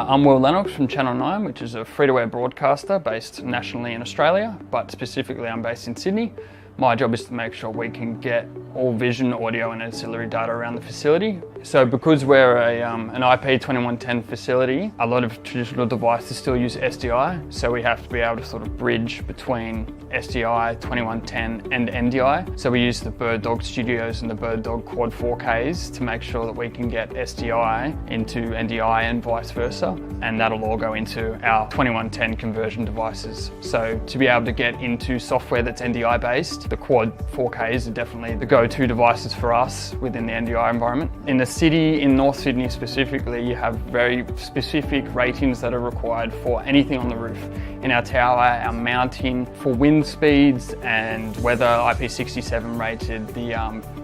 I'm Will Lennox from Channel 9, which is a free-to-air broadcaster based nationally in Australia, but specifically I'm based in Sydney. My job is to make sure we can get all vision, audio and ancillary data around the facility. So because we're an IP 2110 facility, a lot of traditional devices still use SDI, so we have to be able to sort of bridge between SDI, 2110 and NDI. So we use the BirdDog Studios and the BirdDog Quad 4Ks to make sure that we can get SDI into NDI and vice versa, and that'll all go into our 2110 conversion devices. So to be able to get into software that's NDI based, the Quad 4Ks are definitely the go-to devices for us within the NDI environment. In the city, in North Sydney specifically, you have very specific ratings that are required for anything on the roof. In our tower, our mounting for wind speeds and weather, IP67 rated, the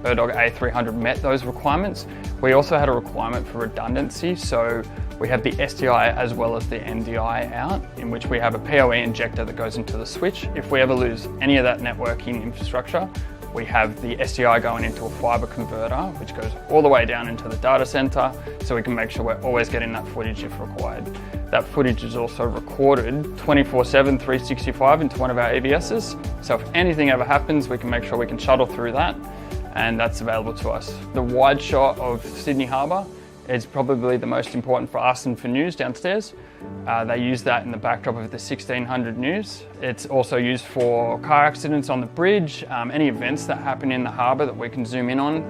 BirdDog A300 met those requirements. We also had a requirement for redundancy, so we have the SDI as well as the NDI out, in which we have a PoE injector that goes into the switch. If we ever lose any of that networking infrastructure, we have the SDI going into a fiber converter, which goes all the way down into the data center, so we can make sure we're always getting that footage if required. That footage is also recorded 24/7, 365 into one of our EVSs. So if anything ever happens, we can make sure we can shuttle through that, and that's available to us. The wide shot of Sydney Harbour is probably the most important for us and for news downstairs. They use that in the backdrop of the 1600 news. It's also used for car accidents on the bridge, any events that happen in the harbour that we can zoom in on.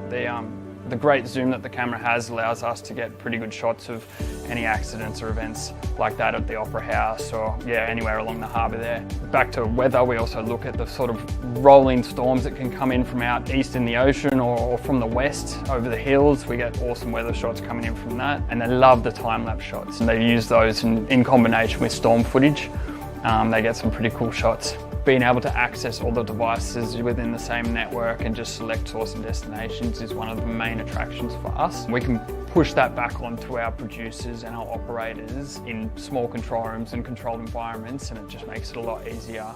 The great zoom that the camera has allows us to get pretty good shots of any accidents or events like that at the Opera House or anywhere along the harbour there. Back to weather, we also look at the sort of rolling storms that can come in from out east in the ocean or from the west over the hills. We get awesome weather shots coming in from that, and they love the time-lapse shots, and they use those in combination with storm footage. They get some pretty cool shots. Being able to access all the devices within the same network and just select source and destinations is one of the main attractions for us. We can push that back onto our producers and our operators in small control rooms and controlled environments, and it just makes it a lot easier.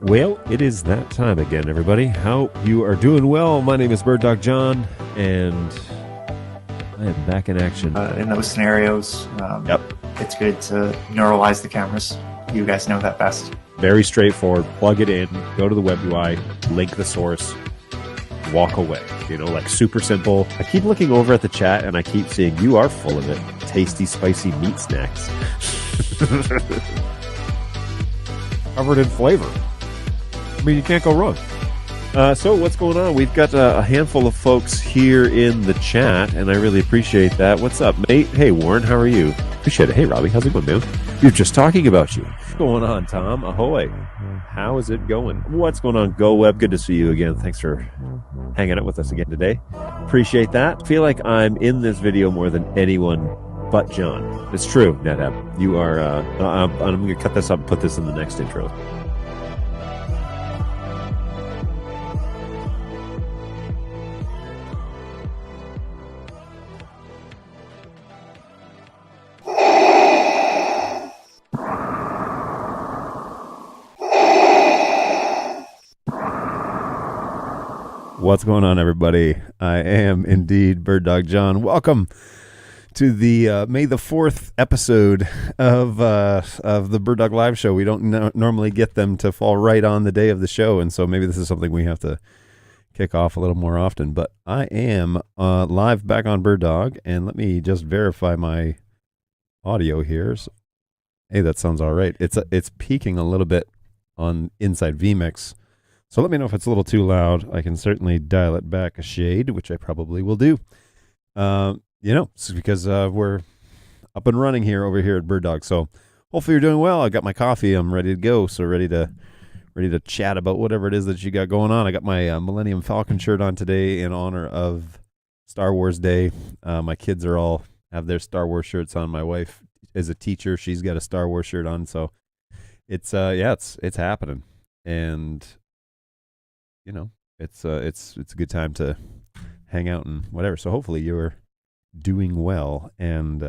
Well, it is that time again, everybody. Hope you are doing well. My name is BirdDog John, and I am back in action. In those scenarios, it's good to neuralize the cameras. You guys know that best. Very straightforward. Plug it in, go to the web UI, link the source, walk away. Like super simple. I keep looking over at the chat, and I keep seeing you are full of it. Tasty, spicy meat snacks. Covered in flavor. I mean, you can't go wrong. So what's going on? We've got a handful of folks here in the chat, and I really appreciate that. What's up, mate? Hey, Warren, how are you? Appreciate it. Hey, Robbie, how's it going, man? You're just talking about you. What's going on, Tom? Ahoy. How is it going? What's going on, Go Web? Good to see you again. Thanks for hanging out with us again today. Appreciate that. Feel like I'm in this video more than anyone but John. It's true, NetApp. You are, I'm going to cut this up and put this in the next intro. What's going on, everybody? I am indeed BirdDog John. Welcome to the May the 4th episode of the BirdDogLive show. We don't normally get them to fall right on the day of the show, and so maybe this is something we have to kick off a little more often. But I am live back on BirdDog, and let me just verify my audio here. So, hey, that sounds all right. It's peaking a little bit on Inside vMix. So let me know if it's a little too loud. I can certainly dial it back a shade, which I probably will do. It's because we're up and running over here at BirdDog. So hopefully you're doing well. I got my coffee. I'm ready to go. So ready to chat about whatever it is that you got going on. I got my Millennium Falcon shirt on today in honor of Star Wars Day. My kids all have their Star Wars shirts on. My wife is a teacher. She's got a Star Wars shirt on. So it's happening. And it's a good time to hang out and whatever. So hopefully you're doing well. And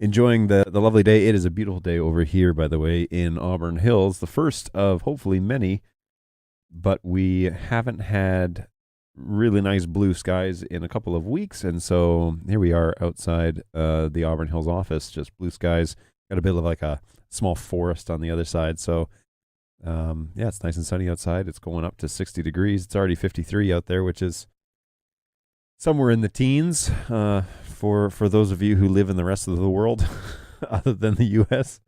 enjoying the lovely day. It is a beautiful day over here, by the way, in Auburn Hills, the first of hopefully many, but we haven't had really nice blue skies in a couple of weeks, and so here we are outside the Auburn Hills office, just blue skies. Got a bit of like a small forest on the other side, so yeah, it's nice and sunny outside. It's going up to 60 degrees. It's already 53 out there, which is somewhere in the teens for those of you who live in the rest of the world other than the U.S.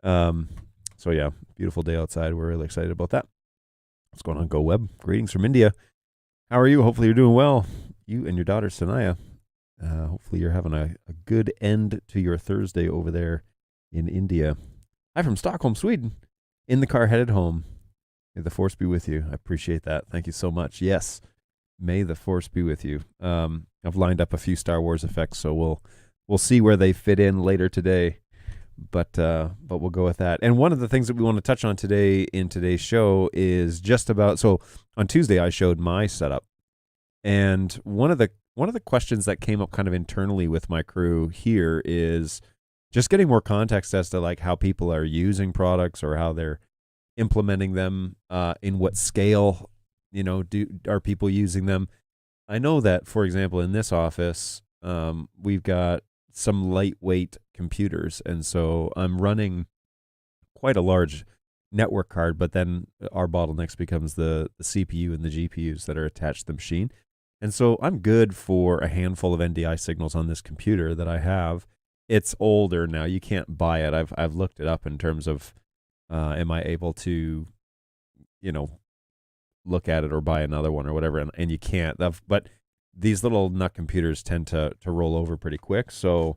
So yeah, beautiful day outside. We're really excited about that. What's going on, Go Web? Greetings from India. How are you? Hopefully you're doing well. You and your daughter, Sanaya. Hopefully you're having a good end to your Thursday over there in India. I'm from Stockholm, Sweden. In the car headed home. May the force be with you. I appreciate that. Thank you so much. Yes, may the force be with you. I've lined up a few Star Wars effects, so we'll see where they fit in later today. But we'll go with that. And one of the things that we want to touch on today in today's show is just about, so on Tuesday I showed my setup, and one of the questions that came up kind of internally with my crew here is just getting more context as to like how people are using products or how they're implementing them, in what scale, are people using them. I know that, for example, in this office, we've got some lightweight computers, and so I'm running quite a large network card, but then our bottlenecks becomes the CPU and the GPUs that are attached to the machine. And so I'm good for a handful of NDI signals on this computer that I have. It's older now. You can't buy it. I've looked it up in terms of am I able to, look at it or buy another one or whatever, and you can't. But these little nut computers tend to roll over pretty quick. So,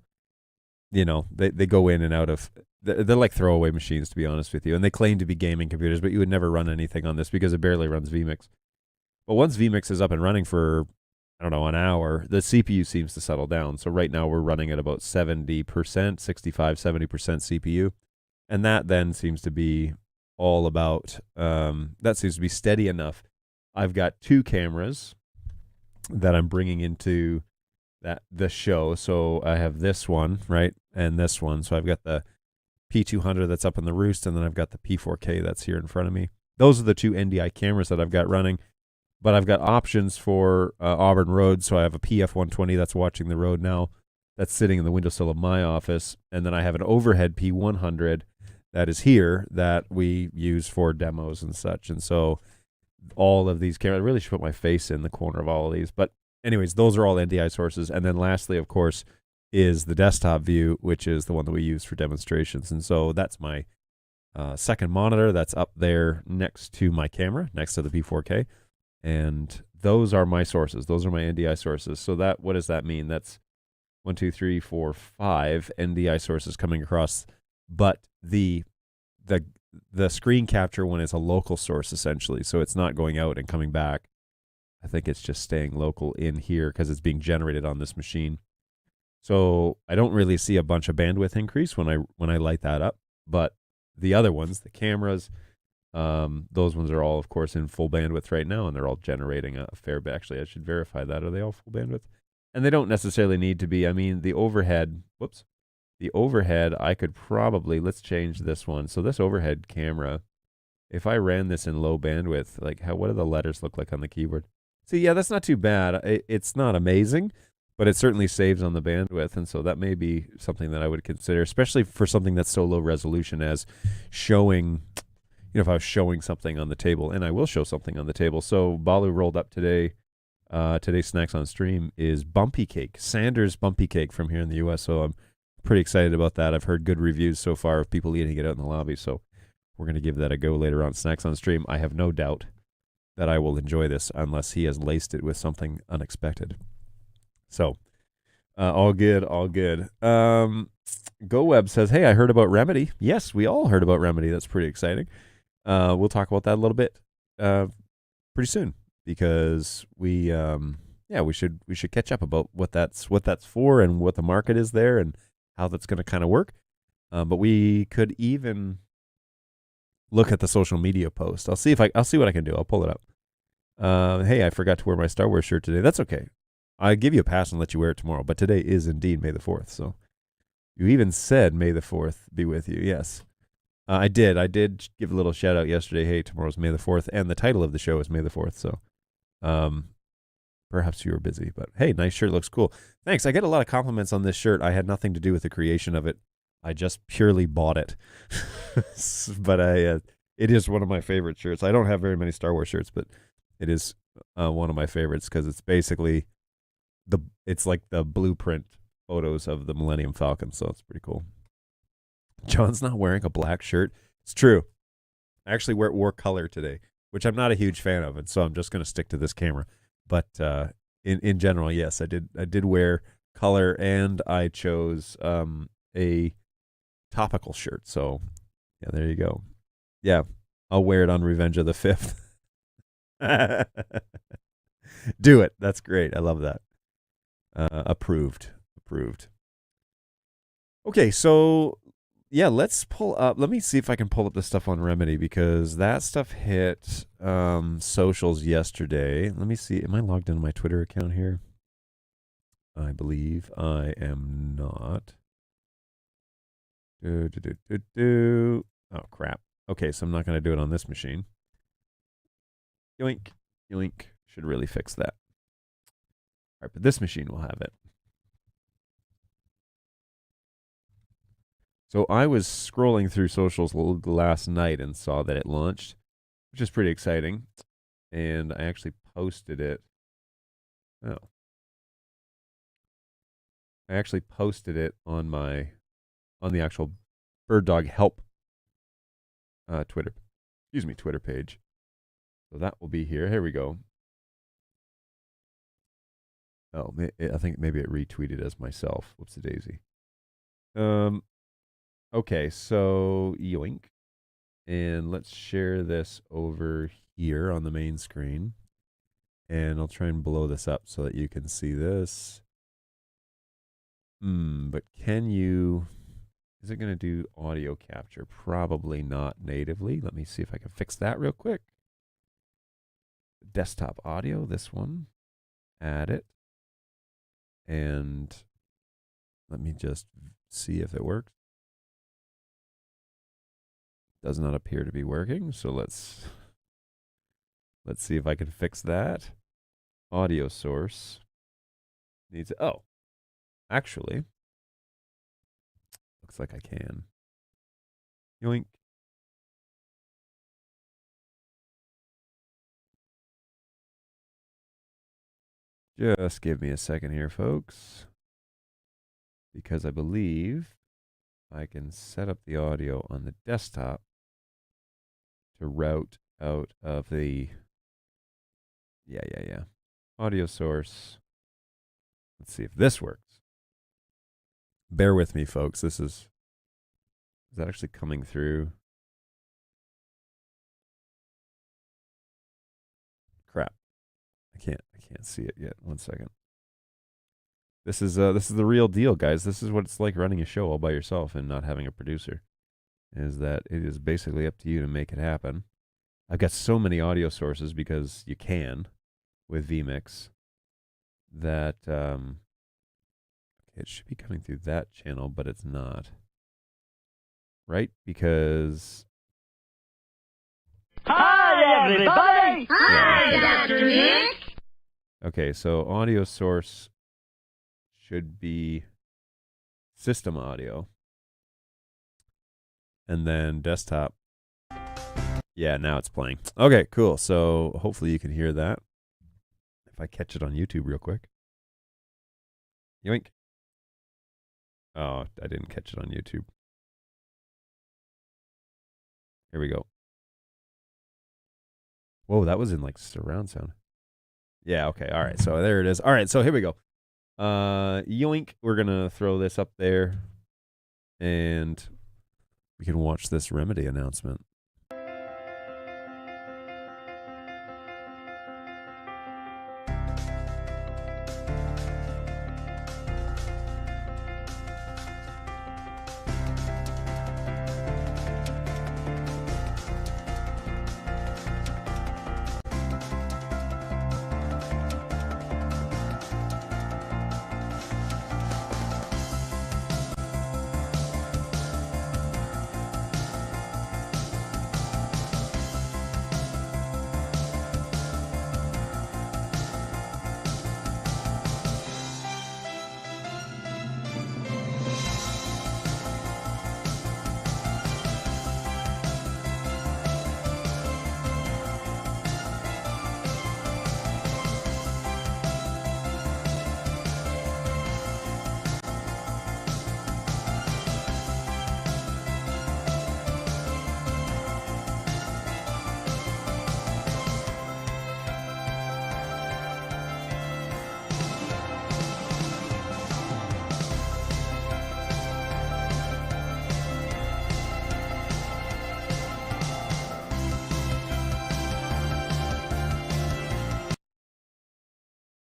they go in and out of, they're like throwaway machines, to be honest with you. And they claim to be gaming computers, but you would never run anything on this because it barely runs vMix. But once vMix is up and running for, I don't know, an hour, the CPU seems to settle down. So right now we're running at about 70%, 65, 70% CPU. And that then seems to be all about, that seems to be steady enough. I've got two cameras that I'm bringing into the show. So I have this one, right, and this one. So I've got the P200 that's up in the roost, and then I've got the P4K that's here in front of me. Those are the two NDI cameras that I've got running. But I've got options for Auburn Road, so I have a PF120 that's watching the road now. That's sitting in the windowsill of my office. And then I have an overhead P100 that is here that we use for demos and such. And so all of these cameras, I really should put my face in the corner of all of these. But anyways, those are all NDI sources. And then lastly, of course, is the desktop view, which is the one that we use for demonstrations. And so that's my second monitor that's up there next to my camera, next to the P4K. And those are my sources. Those are my NDI sources. So what does that mean? That's 1, 2, 3, 4, 5 NDI sources coming across. But the screen capture one is a local source, essentially. So it's not going out and coming back. I think it's just staying local in here because it's being generated on this machine. So I don't really see a bunch of bandwidth increase when I light that up. But the other ones, the cameras, those ones are all, of course, in full bandwidth right now, and they're all generating a fair bit. Actually, I should verify that. Are they all full bandwidth? And they don't necessarily need to be. I mean, the overhead, I could probably, let's change this one. So this overhead camera, if I ran this in low bandwidth, like what do the letters look like on the keyboard? See, yeah, that's not too bad. It's not amazing, but it certainly saves on the bandwidth. And so that may be something that I would consider, especially for something that's so low resolution as showing, if I was showing something on the table, and I will show something on the table. So Balu rolled up today. Today's snacks on stream is Bumpy Cake, Sanders Bumpy Cake from here in the U.S. So I'm pretty excited about that. I've heard good reviews so far of people eating it out in the lobby. So we're going to give that a go later on Snacks on Stream. I have no doubt that I will enjoy this unless he has laced it with something unexpected. So all good, all good. GoWeb says, hey, I heard about Remedy. Yes, we all heard about Remedy. That's pretty exciting. We'll talk about that a little bit pretty soon because we should catch up about what that's for and what the market is there and how that's going to kind of work. But we could even look at the social media post. I'll see what I can do. I'll pull it up. Hey, I forgot to wear my Star Wars shirt today. That's okay. I give you a pass and let you wear it tomorrow. But today is indeed May the 4th. So You even said, May the 4th be with you. Yes. I did. I did give a little shout out yesterday. Hey, tomorrow's May the 4th. And the title of the show is May the 4th. So perhaps you were busy. But hey, nice shirt. Looks cool. Thanks. I get a lot of compliments on this shirt. I had nothing to do with the creation of it. I just purely bought it. But it is one of my favorite shirts. I don't have very many Star Wars shirts, but it is one of my favorites because it's basically it's like the blueprint photos of the Millennium Falcon. So it's pretty cool. John's not wearing a black shirt. It's true. I actually wore color today, which I'm not a huge fan of, and so I'm just going to stick to this camera. But in general, yes, I did wear color, and I chose a topical shirt. So yeah, there you go. Yeah, I'll wear it on Revenge of the 5th. Do it. That's great. I love that. Approved. Okay, so yeah, let's pull up. Let me see if I can pull up the stuff on Remedy because that stuff hit socials yesterday. Let me see. Am I logged into my Twitter account here? I believe I am not. Oh, crap. Okay, so I'm not going to do it on this machine. Yoink. Should really fix that. All right, but this machine will have it. So I was scrolling through socials last night and saw that it launched, which is pretty exciting. And I actually posted it. Oh. I actually posted it on the actual BirdDog help Twitter page. So that will be here. Here we go. Oh, I think maybe it retweeted as myself. Whoopsie daisy. Okay, so yoink. And let's share this over here on the main screen. And I'll try and blow this up so that you can see this. But is it going to do audio capture? Probably not natively. Let me see if I can fix that real quick. Desktop audio, this one. Add it. And let me just see if it works. Does not appear to be working, so let's see if I can fix that. Audio source needs actually looks like I can. Yoink. Just give me a second here, folks, because I believe I can set up the audio on the desktop to route out of the audio source. Let's see if this works. Bear with me, folks. Is that actually coming through? Crap. I can't see it yet. 1 second. This is the real deal, guys. This is what it's like running a show all by yourself and not having a producer. Is that it is basically up to you to make it happen. I've got so many audio sources because you can with vMix that it should be coming through that channel, but it's not. Right? Because hi everybody! Hi, Dr. Nick! Okay, so audio source should be system audio. And then desktop. Yeah, now it's playing. Okay, cool. So hopefully you can hear that. If I catch it on YouTube real quick. Yoink. Oh, I didn't catch it on YouTube. Here we go. Whoa, that was in like surround sound. Yeah, okay. All right. So there it is. All right. So here we go. Yoink. We're going to throw this up there. And we can watch this Remedy announcement.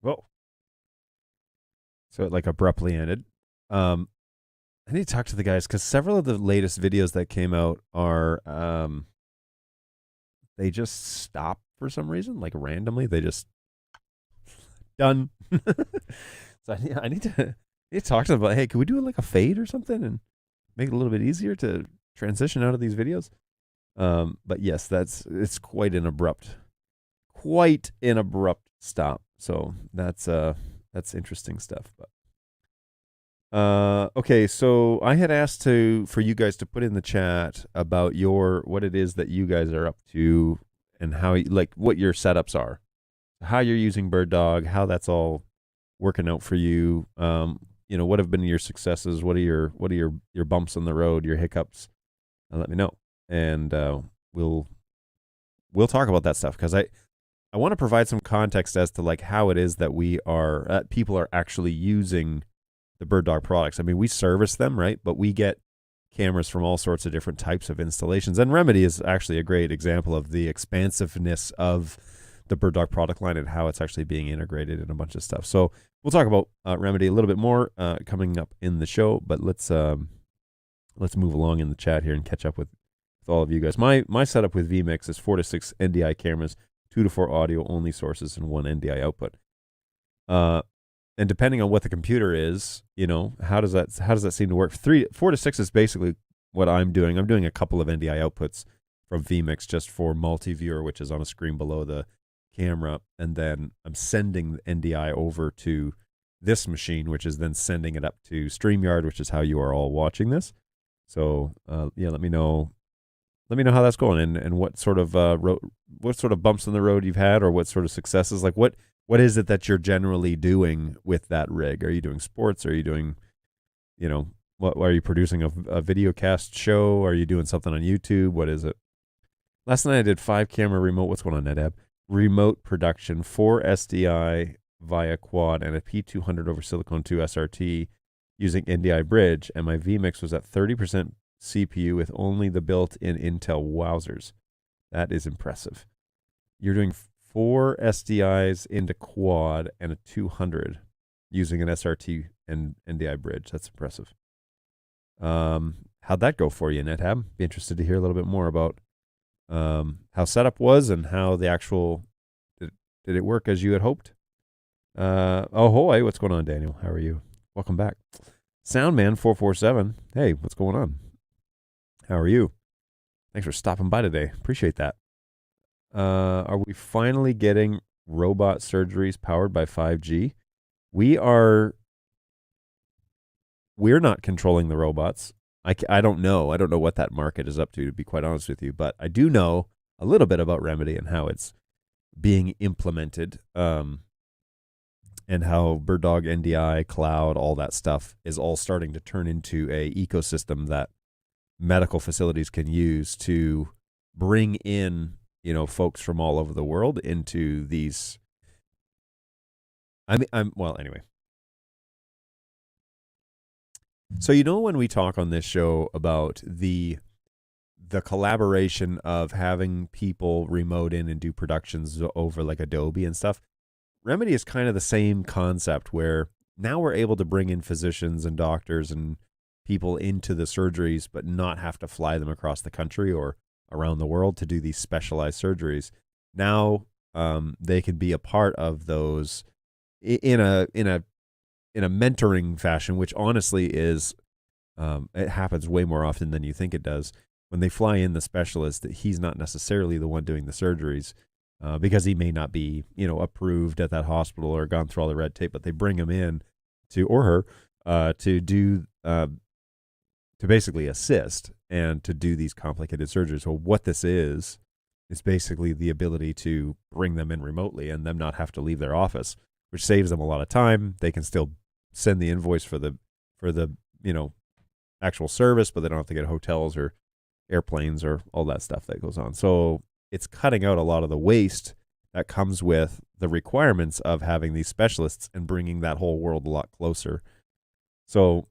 Whoa. So it like abruptly ended. I need to talk to the guys because several of the latest videos that came out are they just stop for some reason, like randomly. They just done. So I need to talk to them about, hey, can we do like a fade or something and make it a little bit easier to transition out of these videos? But yes, it's quite an abrupt stop. So that's interesting stuff. But okay, so I had asked for you guys to put in the chat about what it is that you guys are up to and how what your setups are, how you're using BirdDog, how that's all working out for you. What have been your successes? What are your bumps on the road, your hiccups? Let me know, and we'll talk about that stuff because I want to provide some context as to like how it is that people are actually using the BirdDog products. I mean, we service them, right? But we get cameras from all sorts of different types of installations. And Remedy is actually a great example of the expansiveness of the BirdDog product line and how it's actually being integrated in a bunch of stuff. So we'll talk about Remedy a little bit more coming up in the show. But let's move along in the chat here and catch up with all of you guys. My setup with vMix is 4 to 6 NDI cameras, 2 to 4 audio only sources, and 1 NDI output. And depending on what the computer is, how does that seem to work? 4 to 6 is basically what I'm doing. I'm doing a couple of NDI outputs from vMix just for multi-viewer, which is on a screen below the camera, and then I'm sending the NDI over to this machine, which is then sending it up to StreamYard, which is how you are all watching this. So let me know how that's going and what sort of bumps in the road you've had, or what sort of successes. Like what is it that you're generally doing with that rig? Are you doing sports? Are you doing, what are you producing a video cast show? Are you doing something on YouTube? What is it? Last night I did 5 camera remote. What's going on, NetApp? Remote production, 4 SDI via quad and a P200 over Silicon 2 SRT using NDI bridge, and my vMix was at 30% CPU with only the built-in Intel wowzers. That is impressive. You're doing 4 SDIs into quad and a 200 using an SRT and NDI bridge. That's impressive. How'd that go for you, NetHab? Be interested to hear a little bit more about how setup was and how the actual did it work as you had hoped. Ahoy, what's going on, Daniel? How are you? Welcome back. Soundman447, hey, what's going on? How are you? Thanks for stopping by today. Appreciate that. Are we finally getting robot surgeries powered by 5G? We're not controlling the robots. I don't know. I don't know what that market is up to be quite honest with you. But I do know a little bit about Remedy and how it's being implemented, and how BirdDog, NDI, cloud, all that stuff is all starting to turn into a ecosystem that medical facilities can use to bring in, folks from all over the world into these. Anyway. So, when we talk on this show about the collaboration of having people remote in and do productions over like Adobe and stuff, Remedy is kind of the same concept where now we're able to bring in physicians and doctors and people into the surgeries, but not have to fly them across the country or around the world to do these specialized surgeries. Now they can be a part of those in a mentoring fashion, which honestly is it happens way more often than you think it does. When they fly in the specialist, that he's not necessarily the one doing the surgeries because he may not be approved at that hospital or gone through all the red tape, but they bring him in to do to basically assist and to do these complicated surgeries. So what this is basically the ability to bring them in remotely and them not have to leave their office, which saves them a lot of time. They can still send the invoice for the actual service, but they don't have to get hotels or airplanes or all that stuff that goes on. So it's cutting out a lot of the waste that comes with the requirements of having these specialists and bringing that whole world a lot closer. So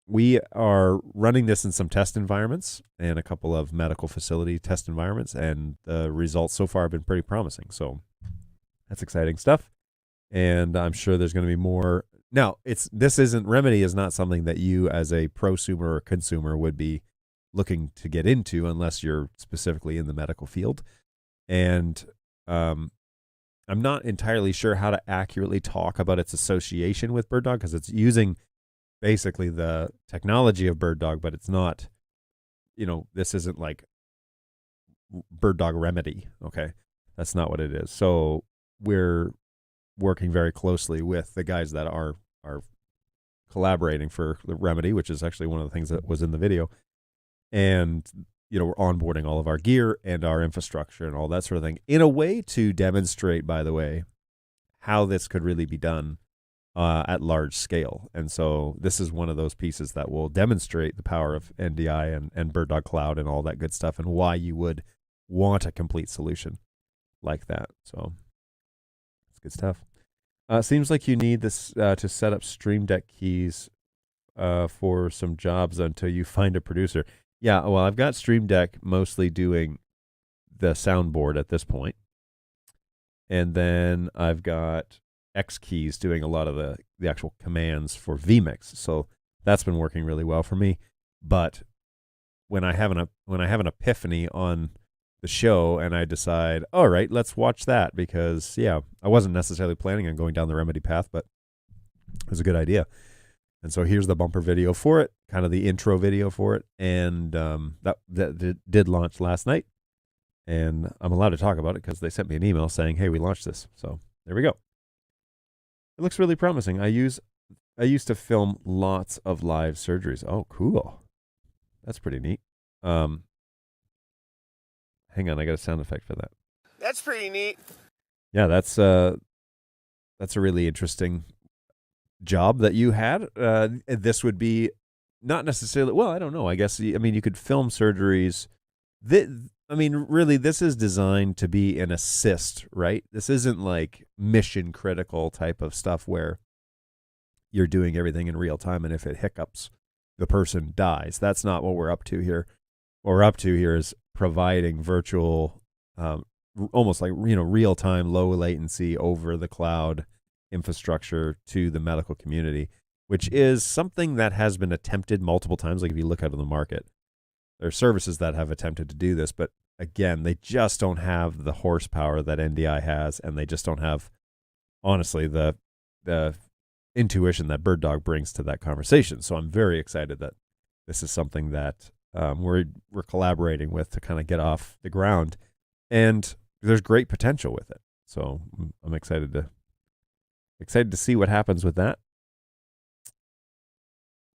we are running this in some test environments and a couple of medical facility test environments, and the results so far have been pretty promising. So that's exciting stuff. And I'm sure there's going to be more. Now, Remedy is not something that you as a prosumer or consumer would be looking to get into unless you're specifically in the medical field. And I'm not entirely sure how to accurately talk about its association with BirdDog, because it's using basically the technology of BirdDog, but it's not, this isn't like BirdDog Remedy. Okay. That's not what it is. So we're working very closely with the guys that are collaborating for the Remedy, which is actually one of the things that was in the video. And, we're onboarding all of our gear and our infrastructure and all that sort of thing in a way to demonstrate, by the way, how this could really be done at large scale. And so this is one of those pieces that will demonstrate the power of NDI and BirdDog Cloud and all that good stuff, and why you would want a complete solution like that. So it's good stuff. Seems like you need this to set up Stream Deck keys for some jobs until you find a producer. Yeah, well, I've got Stream Deck mostly doing the soundboard at this point. And then I've got X keys doing a lot of the actual commands for vMix. So that's been working really well for me. But when I have an epiphany on the show and I decide, all right, let's watch that, because I wasn't necessarily planning on going down the Remedy path, but it was a good idea. And so here's the bumper video for it, kind of the intro video for it. And that did launch last night. And I'm allowed to talk about it because they sent me an email saying, hey, we launched this. So there we go. It looks really promising. I used to film lots of live surgeries. Oh, cool. That's pretty neat. Hang on, I got a sound effect for that. That's pretty neat. Yeah, that's a really interesting job that you had. This would be not necessarily, well, I don't know. I guess, you could film surgeries. Really, this is designed to be an assist, right? This isn't like mission critical type of stuff where you're doing everything in real time, and if it hiccups, the person dies. That's not what we're up to here. What we're up to here is providing virtual, almost like, real time, low latency over the cloud infrastructure to the medical community, which is something that has been attempted multiple times. Like if you look out of the market, there are services that have attempted to do this, but again, they just don't have the horsepower that NDI has, and they just don't have, honestly, the intuition that BirdDog brings to that conversation. So I'm very excited that this is something that we're collaborating with to kind of get off the ground, and there's great potential with it. So I'm excited to see what happens with that.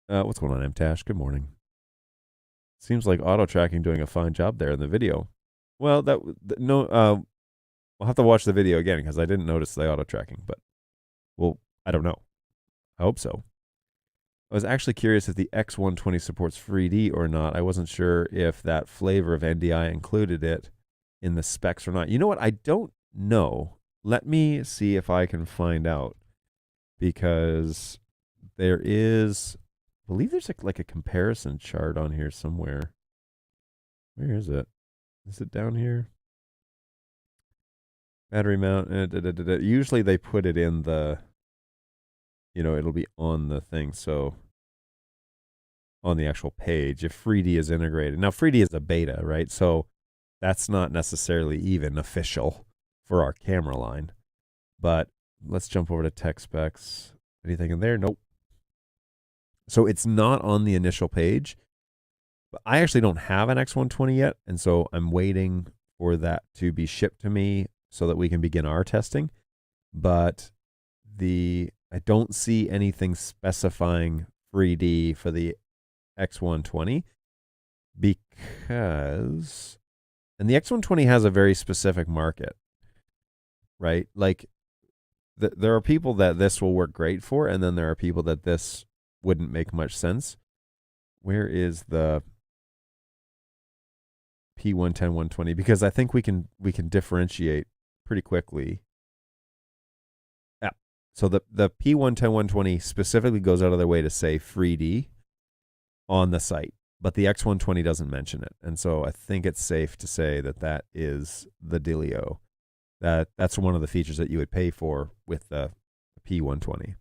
What's going on, MTash? Good morning. Seems like auto tracking doing a fine job there in the video. Well, we'll have to watch the video again because I didn't notice the auto tracking, but I don't know. I hope so. I was actually curious if the X120 supports 3D or not. I wasn't sure if that flavor of NDI included it in the specs or not. You know what? I don't know. Let me see if I can find out, because there is, I believe there's like a comparison chart on here somewhere. Where is it? Is it down here? Battery mount. Usually they put it in the, it'll be on the thing. So on the actual page, if 3D is integrated. Now 3D is a beta, right? So that's not necessarily even official for our camera line. But let's jump over to tech specs. Anything in there? Nope. So it's not on the initial page. But I actually don't have an X120 yet, and so I'm waiting for that to be shipped to me so that we can begin our testing. But I don't see anything specifying 3D for the X120, because, and the X120 has a very specific market, right? Like there are people that this will work great for, and then there are people that this wouldn't make much sense. Where is the P110 120? Because I think we can differentiate pretty quickly. Yeah. So the P110 120 specifically goes out of their way to say 3D on the site, but the X120 doesn't mention it. And so I think it's safe to say that is the dealio. That's one of the features that you would pay for with the a P120.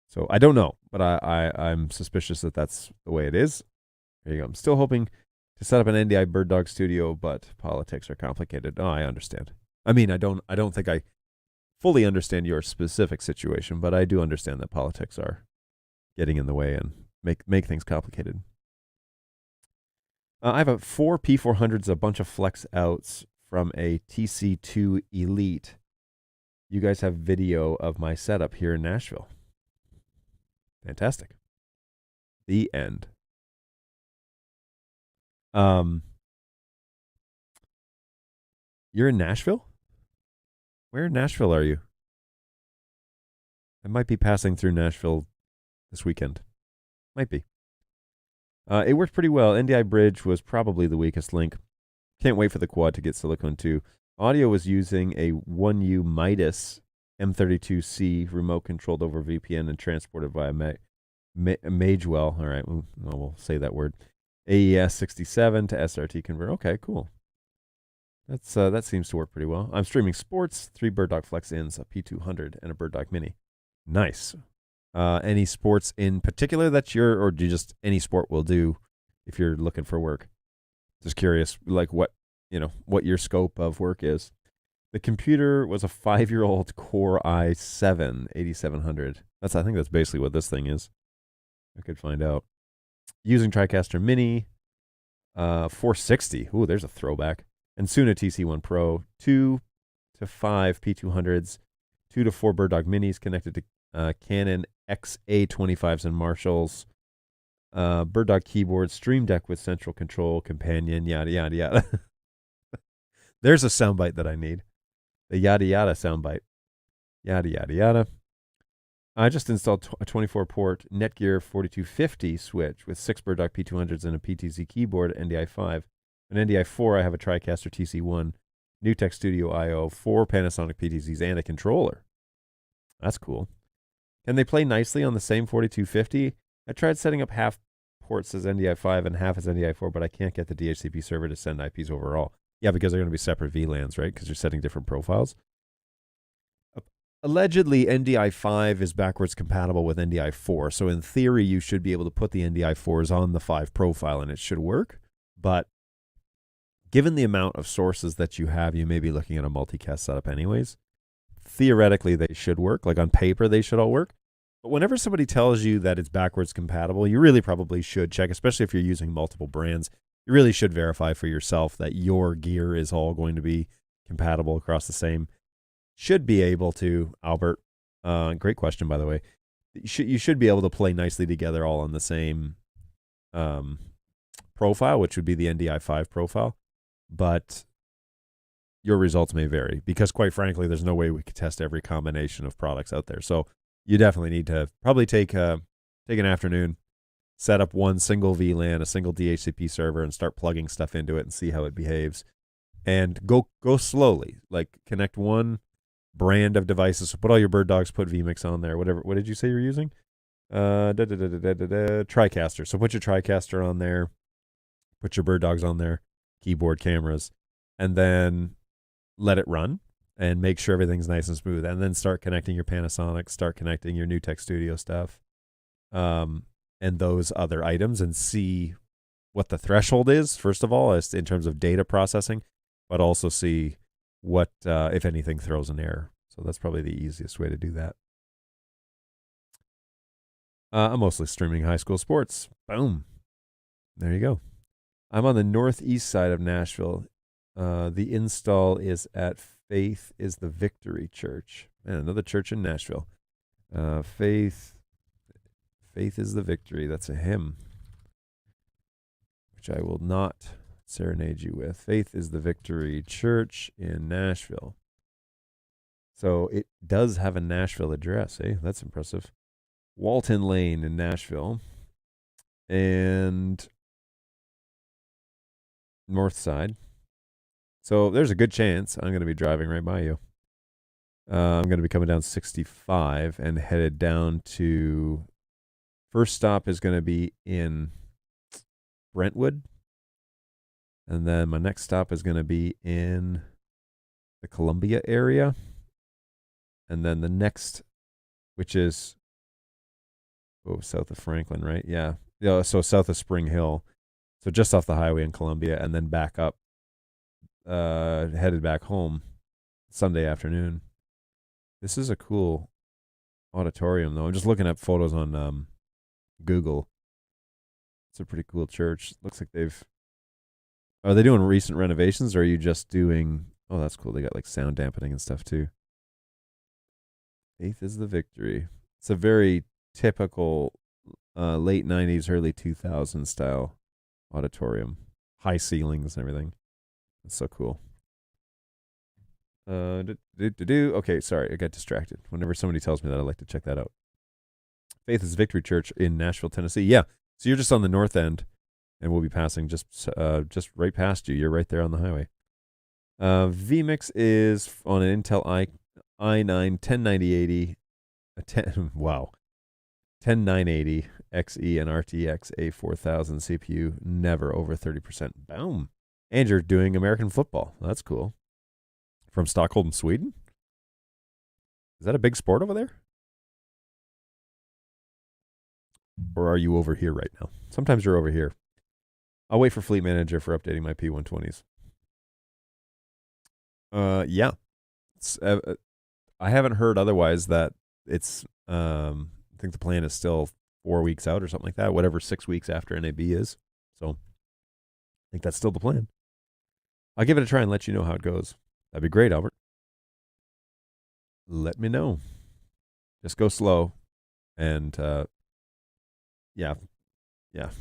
So I don't know, but I'm suspicious that that's the way it is. There you go. I'm still hoping to set up an NDI BirdDog studio, but politics are complicated. Oh, I understand. I mean, I don't think I fully understand your specific situation, but I do understand that politics are getting in the way and make things complicated. I have 4 P400s, a bunch of flex outs from a TC2 Elite. You guys have video of my setup here in Nashville. Fantastic. The end. You're in Nashville? Where in Nashville are you? I might be passing through Nashville this weekend. Might be. It worked pretty well. NDI bridge was probably the weakest link. Can't wait for the quad to get silicone too. Audio was using a 1U Midas M32C remote controlled over VPN and transported via Magewell. All right, we'll say that word. AES 67 to SRT convert. Okay, cool. That seems to work pretty well. I'm streaming sports, 3 BirdDog Flex ins, a P200, and a BirdDog Mini. Nice. Any sports in particular that or do you just any sport will do if you're looking for work? Just curious, like what your scope of work is. The computer was a 5-year-old Core i7 8700. I think that's basically what this thing is. I could find out. Using TriCaster Mini, 460. Ooh, there's a throwback. And soon a TC1 Pro. 2 to 5 P200s, 2 to 4 BirdDog Minis connected to Canon XA25s and Marshalls. BirdDog keyboard, Stream Deck with central control, companion, yada, yada, yada. There's a soundbite that I need. The yada, yada soundbite. Yada, yada, yada. I just installed a 24-port Netgear 4250 switch with 6 BirdDog P200s and a PTZ keyboard, NDI5. An NDI4, I have a TriCaster TC1, NewTek Studio I/O, 4 Panasonic PTZs, and a controller. That's cool. Can they play nicely on the same 4250? I tried setting up half ports as NDI5 and half as NDI4, but I can't get the DHCP server to send IPs overall. Yeah, because they're going to be separate VLANs, right? Because you're setting different profiles. Allegedly, NDI5 is backwards compatible with NDI4, so in theory, you should be able to put the NDI4s on the 5 profile, and it should work. But given the amount of sources that you have, you may be looking at a multicast setup anyways. Theoretically, they should work. Like on paper, they should all work. But whenever somebody tells you that it's backwards compatible, you really probably should check, especially if you're using multiple brands. You really should verify for yourself that your gear is all going to be compatible across the same. Should be able to, Albert, great question, by the way. You should be able to play nicely together all on the same profile, which would be the NDI5 profile. But your results may vary because, quite frankly, there's no way we could test every combination of products out there. So you definitely need to probably take an afternoon, set up one single VLAN, a single DHCP server, and start plugging stuff into it and see how it behaves. And go slowly. Like connect one brand of devices. So put all your BirdDogs, put vMix on there. Whatever. What did you say you're using? TriCaster. So put your TriCaster on there. Put your BirdDogs on there. Keyboard, cameras, and then let it run and make sure everything's nice and smooth. And then start connecting your Panasonic, start connecting your NewTek Studio stuff, and those other items, and see what the threshold is, first of all, as in terms of data processing, but also see what, if anything, throws an error. So that's probably the easiest way to do that. I'm mostly streaming high school sports. Boom. There you go. I'm on the northeast side of Nashville. The install is at Faith is the Victory Church. Man, another church in Nashville. Faith is the Victory. That's a hymn, which I will not serenade you with. Faith is the Victory Church in Nashville. So it does have a Nashville address, eh? That's impressive. Walton Lane in Nashville. And north side. So there's a good chance I'm going to be driving right by you. I'm going to be coming down 65 and headed down to, first stop is going to be in Brentwood. And then my next stop is going to be in the Columbia area. And then the next, which is south of Franklin, right? Yeah. So south of Spring Hill. So just off the highway in Columbia, and then back up, headed back home Sunday afternoon. This is a cool auditorium, though. I'm just looking at photos on Google. It's a pretty cool church. Looks like are they doing recent renovations, or are you just doing, oh, that's cool. They got like sound dampening and stuff too. Faith is the victory. It's a very typical late 90s, early 2000s style auditorium. High ceilings and everything. It's so cool. Okay, sorry, I got distracted. Whenever somebody tells me that, I like to check that out. Faith is Victory Church in Nashville, Tennessee. Yeah, so you're just on the north end, and we'll be passing just right past you. You're right there on the highway. vMix is on an Intel i9 10980, 10980 XE and RTX A4000 CPU, never over 30%. Boom. And you're doing American football. That's cool. From Stockholm, Sweden? Is that a big sport over there? Or are you over here right now? Sometimes you're over here. I'll wait for Fleet Manager for updating my P120s. Yeah. I haven't heard otherwise that it's, I think the plan is still 4 weeks out or something like that, whatever 6 weeks after NAB is. So I think that's still the plan. I'll give it a try and let you know how it goes. That'd be great, Albert. Let me know. Just go slow. And, yeah,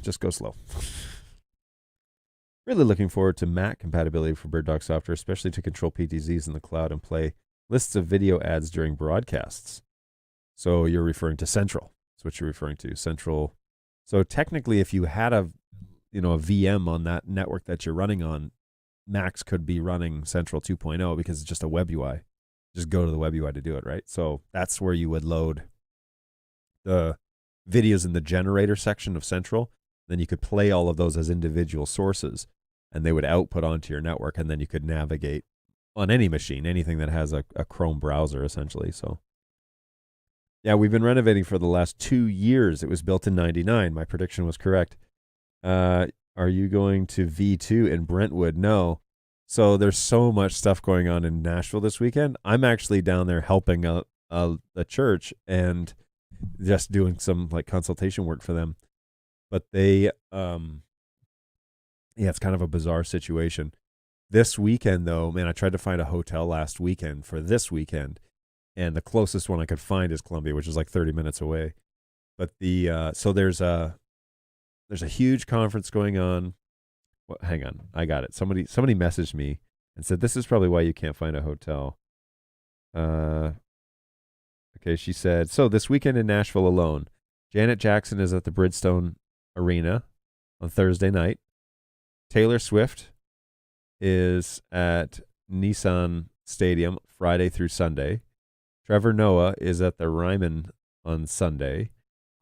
just go slow. Really looking forward to Mac compatibility for BirdDog software, especially to control PTZs in the cloud and play lists of video ads during broadcasts. So you're referring to Central. That's what you're referring to, Central. So technically, if you had a VM on that network that you're running on, Macs could be running Central 2.0 because it's just a web UI. Just go to the web UI to do it, right? So that's where you would load the videos in the generator section of Central. Then you could play all of those as individual sources, and they would output onto your network, and then you could navigate on any machine, anything that has a Chrome browser, essentially. So, yeah, we've been renovating for the last 2 years. It was built in '99. My prediction was correct. Are you going to V2 in Brentwood? No. So there's so much stuff going on in Nashville this weekend. I'm actually down there helping a church and just doing some like consultation work for them. But they, it's kind of a bizarre situation. This weekend, though, man, I tried to find a hotel last weekend for this weekend, and the closest one I could find is Columbia, which is like 30 minutes away. But so there's a huge conference going on. Well, hang on, I got it. Somebody messaged me and said this is probably why you can't find a hotel. Okay, she said, so this weekend in Nashville alone, Janet Jackson is at the Bridgestone Arena on Thursday night. Taylor Swift is at Nissan Stadium Friday through Sunday. Trevor Noah is at the Ryman on Sunday.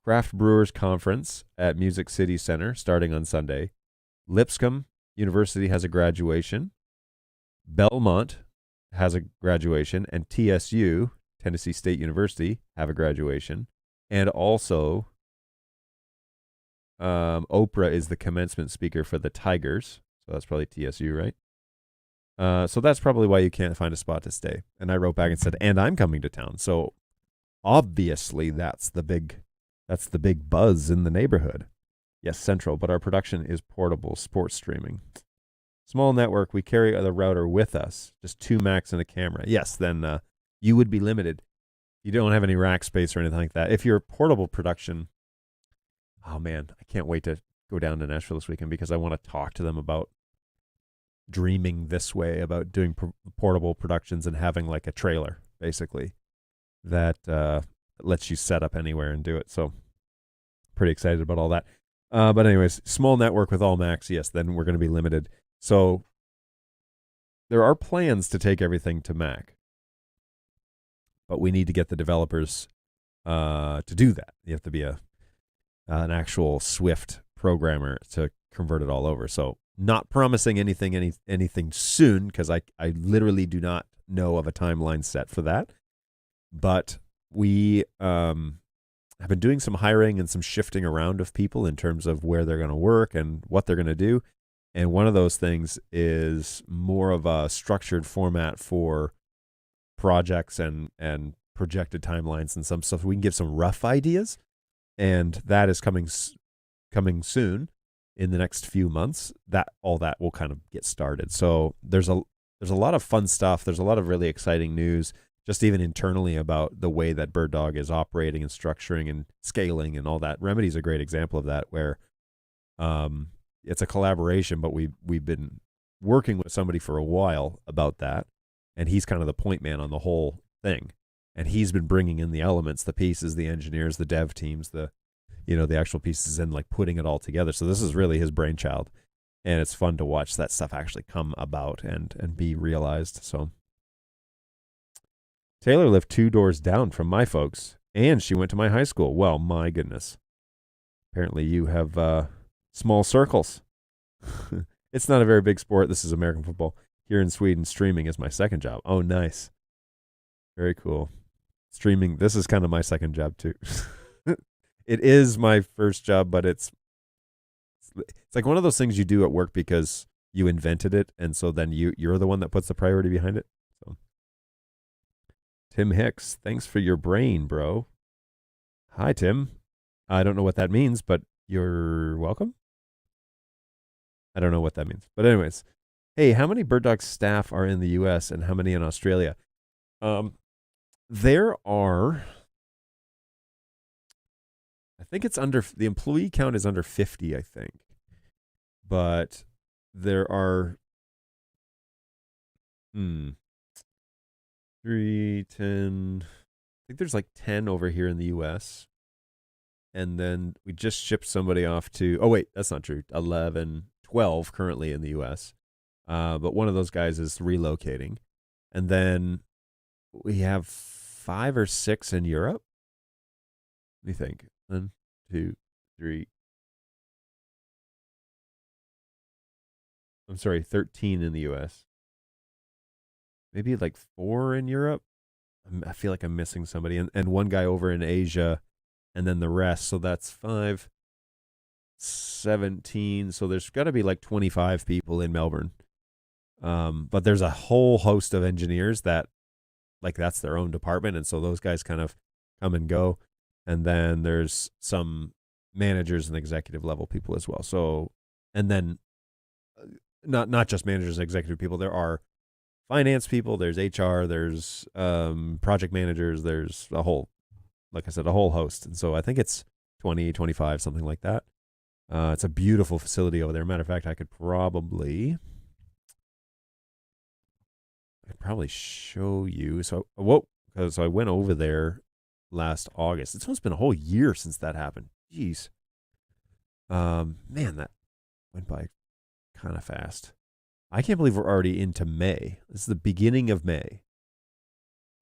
Craft Brewers Conference at Music City Center starting on Sunday. Lipscomb University has a graduation. Belmont has a graduation, and TSU, Tennessee State University, have a graduation. And also, Oprah is the commencement speaker for the Tigers. So that's probably TSU, right? So that's probably why you can't find a spot to stay. And I wrote back and said, and I'm coming to town. So obviously that's the big buzz in the neighborhood. Yes, Central, but our production is portable sports streaming. Small network, we carry the router with us, just 2 Macs and a camera. Yes, then you would be limited. You don't have any rack space or anything like that. If you're portable production, oh man, I can't wait to go down to Nashville this weekend because I want to talk to them about dreaming this way, about doing portable productions and having like a trailer, basically, that lets you set up anywhere and do it. So pretty excited about all that. But anyways, small network with all Macs, yes, then we're going to be limited. So there are plans to take everything to Mac, but we need to get the developers to do that. You have to be an actual Swift programmer to convert it all over. So not promising anything soon because I literally do not know of a timeline set for that. But we have been doing some hiring and some shifting around of people in terms of where they're going to work and what they're going to do. And one of those things is more of a structured format for projects and projected timelines and some stuff. We can give some rough ideas, and that is coming soon in the next few months. That all that will kind of get started. So there's a lot of fun stuff. There's a lot of really exciting news, just even internally, about the way that BirdDog is operating and structuring and scaling and all that. Remedy's a great example of that, where it's a collaboration, but we've been working with somebody for a while about that, and he's kind of the point man on the whole thing. And he's been bringing in the elements, the pieces, the engineers, the dev teams, the actual pieces, and like putting it all together. So this is really his brainchild, and it's fun to watch that stuff actually come about and be realized. So Taylor lived 2 doors down from my folks, and she went to my high school. Well, my goodness. Apparently you have small circles. It's not a very big sport. This is American football. Here in Sweden, streaming is my second job. Oh, nice. Very cool. Streaming, this is kind of my second job too. It is my first job, but it's like one of those things you do at work because you invented it, and so then you're the one that puts the priority behind it. So, Tim Hicks, thanks for your brain, bro. Hi, Tim. I don't know what that means, but you're welcome. I don't know what that means. But anyways, hey, how many BirdDog staff are in the U.S. and how many in Australia? There are, I think it's under, the employee count is under 50, I think. But there are 3, 10, I think there's like 10 over here in the U.S. And then we just shipped somebody off to, oh wait, that's not true, 11, 12 currently in the U.S. But one of those guys is relocating. And then we have 5 or 6 in Europe. Let me think. 1, 2, 3. I'm sorry, 13 in the U.S. Maybe like 4 in Europe. I feel like I'm missing somebody. And one guy over in Asia, and then the rest. So that's 5, 17. So there's got to be like 25 people in Melbourne. But there's a whole host of engineers that, like, that's their own department, and so those guys kind of come and go. And then there's some managers and executive level people as well. So, and then not just managers and executive people. There are finance people, there's HR, there's project managers, there's a whole, like I said, a whole host. And so I think it's 20, 25, something like that. It's a beautiful facility over there. Matter of fact, I could probably show you. So I went over there last August. It's almost been a whole year since that happened. Jeez. Man, that went by kind of fast. I can't believe we're already into May. This is the beginning of May.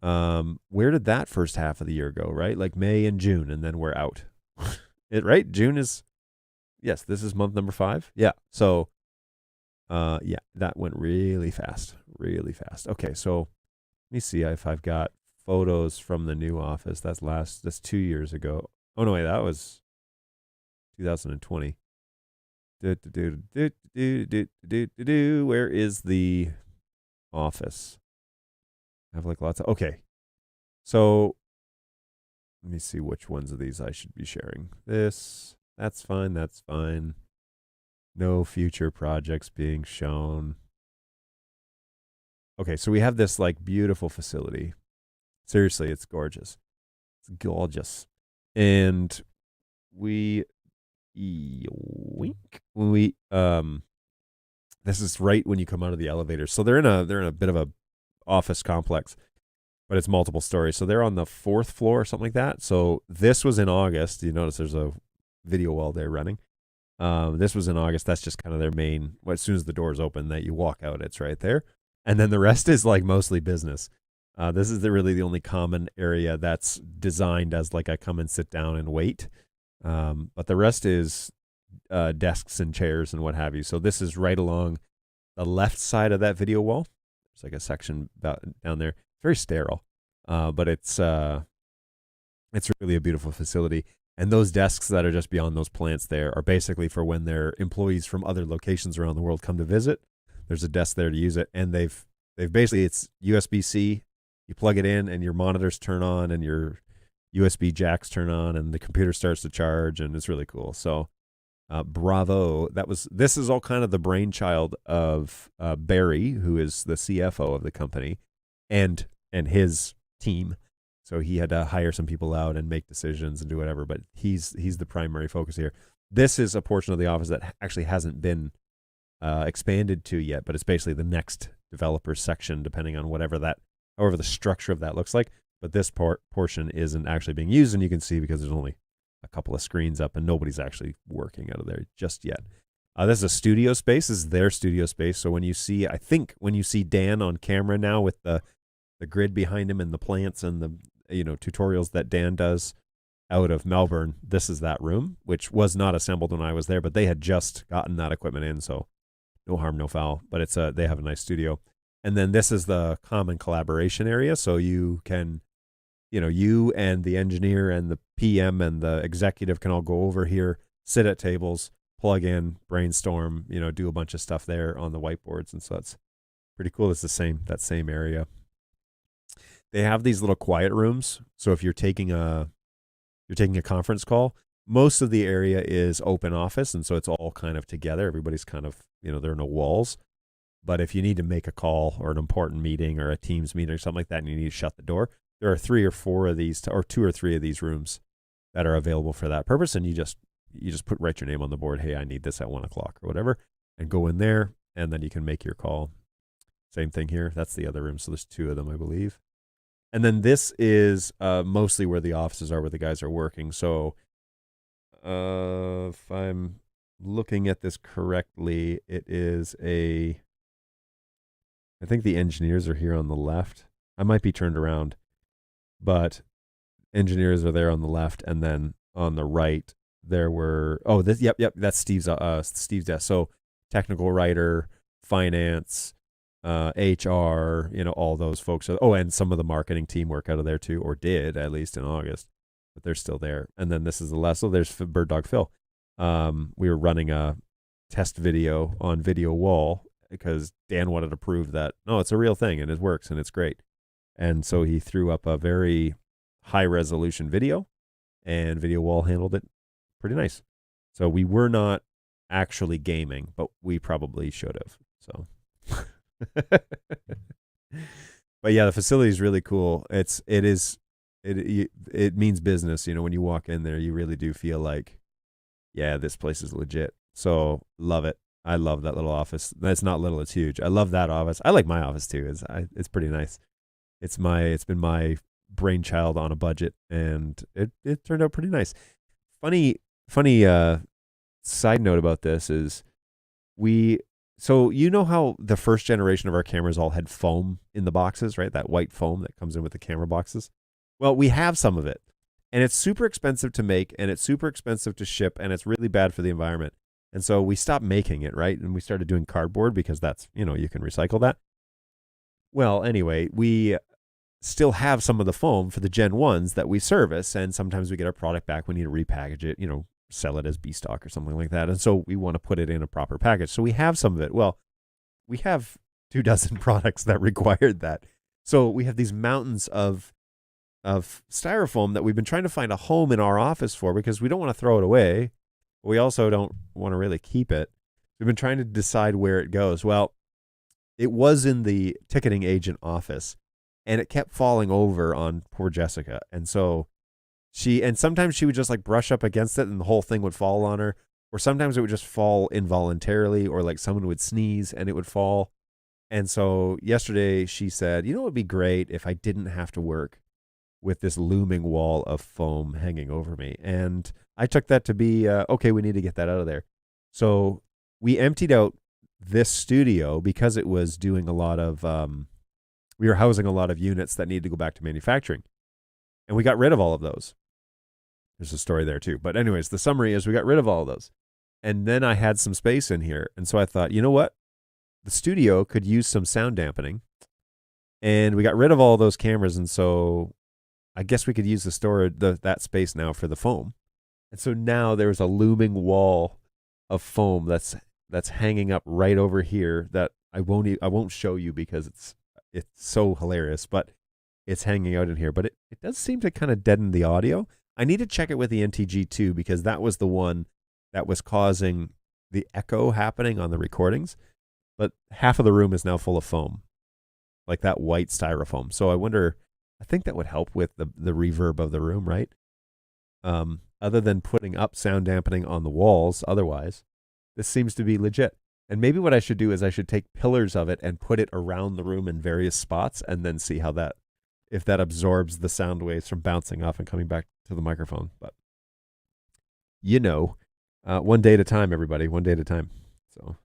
Where did that first half of the year go, right? Like May and June, and then we're out. Right? June is, yes, this is month number 5. Yeah. So, yeah, that went really fast, really fast. Okay, so let me see if I've got photos from the new office. That's 2 years ago. Oh, no, wait, that was 2020. Where is the office? I have like lots of, okay. So let me see which ones of these I should be sharing. That's fine, that's fine. No future projects being shown. Okay, so we have this like beautiful facility. Seriously, it's gorgeous. It's gorgeous. And we this is right when you come out of the elevator. So they're in a bit of a office complex, but it's multiple stories. So they're on the 4th floor or something like that. So this was in August. You notice there's a video wall there running. This was in August. That's just kind of their main, well, as soon as the doors open that you walk out, it's right there. And then the rest is like mostly business. This is really the only common area that's designed as like I come and sit down and wait. But the rest is desks and chairs and what have you. So this is right along the left side of that video wall. There's like a section down there. It's very sterile. But it's really a beautiful facility. And those desks that are just beyond those plants there are basically for when their employees from other locations around the world come to visit. There's a desk there to use it, and they've basically, it's USB-C. You plug it in, and your monitors turn on, and your USB jacks turn on, and the computer starts to charge, and it's really cool. So, bravo! This is all kind of the brainchild of Barry, who is the CFO of the company, and his team. So he had to hire some people out and make decisions and do whatever, but he's the primary focus here. This is a portion of the office that actually hasn't been expanded to yet, but it's basically the next developer section, depending on however the structure of that looks like. But this portion isn't actually being used, and you can see because there's only a couple of screens up, and nobody's actually working out of there just yet. This is a studio space. This is their studio space. So when you see Dan on camera now with the grid behind him and the plants and the tutorials that Dan does out of Melbourne, this is that room, which was not assembled when I was there, but they had just gotten that equipment in, so no harm, no foul. But they have a nice studio. And then this is the common collaboration area, so you can, you and the engineer and the PM and the executive can all go over here, sit at tables, plug in, brainstorm, do a bunch of stuff there on the whiteboards, and so that's pretty cool. It's that same area. They have these little quiet rooms, so if you're taking a conference call, most of the area is open office, and so it's all kind of together. Everybody's kind of, there are no walls. But if you need to make a call or an important meeting or a Teams meeting or something like that, and you need to shut the door, there are 3 or 4 of these, or 2 or 3 of these rooms that are available for that purpose, and you just write your name on the board. Hey, I need this at 1 o'clock or whatever, and go in there, and then you can make your call. Same thing here. That's the other room. So there's 2 of them, I believe. And then this is mostly where the offices are, where the guys are working. So if I'm looking at this correctly, it is I think the engineers are here on the left. I might be turned around, but engineers are there on the left, and then on the right there were that's Steve's desk. So technical writer, finance, HR, all those folks. And some of the marketing team work out of there too, or did at least in August, but they're still there. And then this is the last. So there's BirdDog Phil. We were running a test video on Video Wall because Dan wanted to prove that it's a real thing and it works and it's great. And so he threw up a very high resolution video, and Video Wall handled it pretty nice. So we were not actually gaming, but we probably should have. So. But yeah, the facility is really cool. It means business. When you walk in there, you really do feel like, yeah, this place is legit. So love it. I love that little office. That's not little, it's huge. I love that office. I like my office too. It's pretty nice. It's been my brainchild on a budget, and it turned out pretty nice. Funny side note about this is so how the first generation of our cameras all had foam in the boxes, right? That white foam that comes in with the camera boxes. Well, we have some of it, and it's super expensive to make, and it's super expensive to ship, and it's really bad for the environment. And so we stopped making it, right? And we started doing cardboard because that's, you can recycle that. Well, anyway, we still have some of the foam for the Gen 1s that we service, and sometimes we get our product back. We need to repackage it, sell it as B stock or something like that. And so we want to put it in a proper package. So we have some of it. Well, we have 24 products that required that. So we have these mountains of styrofoam that we've been trying to find a home in our office for, because we don't want to throw it away. But we also don't want to really keep it. We've been trying to decide where it goes. Well, it was in the ticketing agent office, and it kept falling over on poor Jessica. And so sometimes she would just like brush up against it and the whole thing would fall on her, or sometimes it would just fall involuntarily, or like someone would sneeze and it would fall. And so yesterday she said, it would be great if I didn't have to work with this looming wall of foam hanging over me. And I took that to be, okay, we need to get that out of there. So we emptied out this studio because it was doing a lot of, we were housing a lot of units that needed to go back to manufacturing. And we got rid of all of those. There's a story there too. But anyways, the summary is we got rid of all of those. And then I had some space in here. And so I thought, you know what? The studio could use some sound dampening. And we got rid of all those cameras, and so I guess we could use the storage, that space now for the foam. And so now there's a looming wall of foam that's hanging up right over here that I won't show you because it's so hilarious, but it's hanging out in here. But it does seem to kind of deaden the audio. I need to check it with the NTG2 because that was the one that was causing the echo happening on the recordings. But half of the room is now full of foam, like that white styrofoam. So I think that would help with the reverb of the room, right? Other than putting up sound dampening on the walls, otherwise, this seems to be legit. And maybe what I should do is I should take pillars of it and put it around the room in various spots and then see if that absorbs the sound waves from bouncing off and coming back to the microphone. But, one day at a time, everybody, one day at a time. So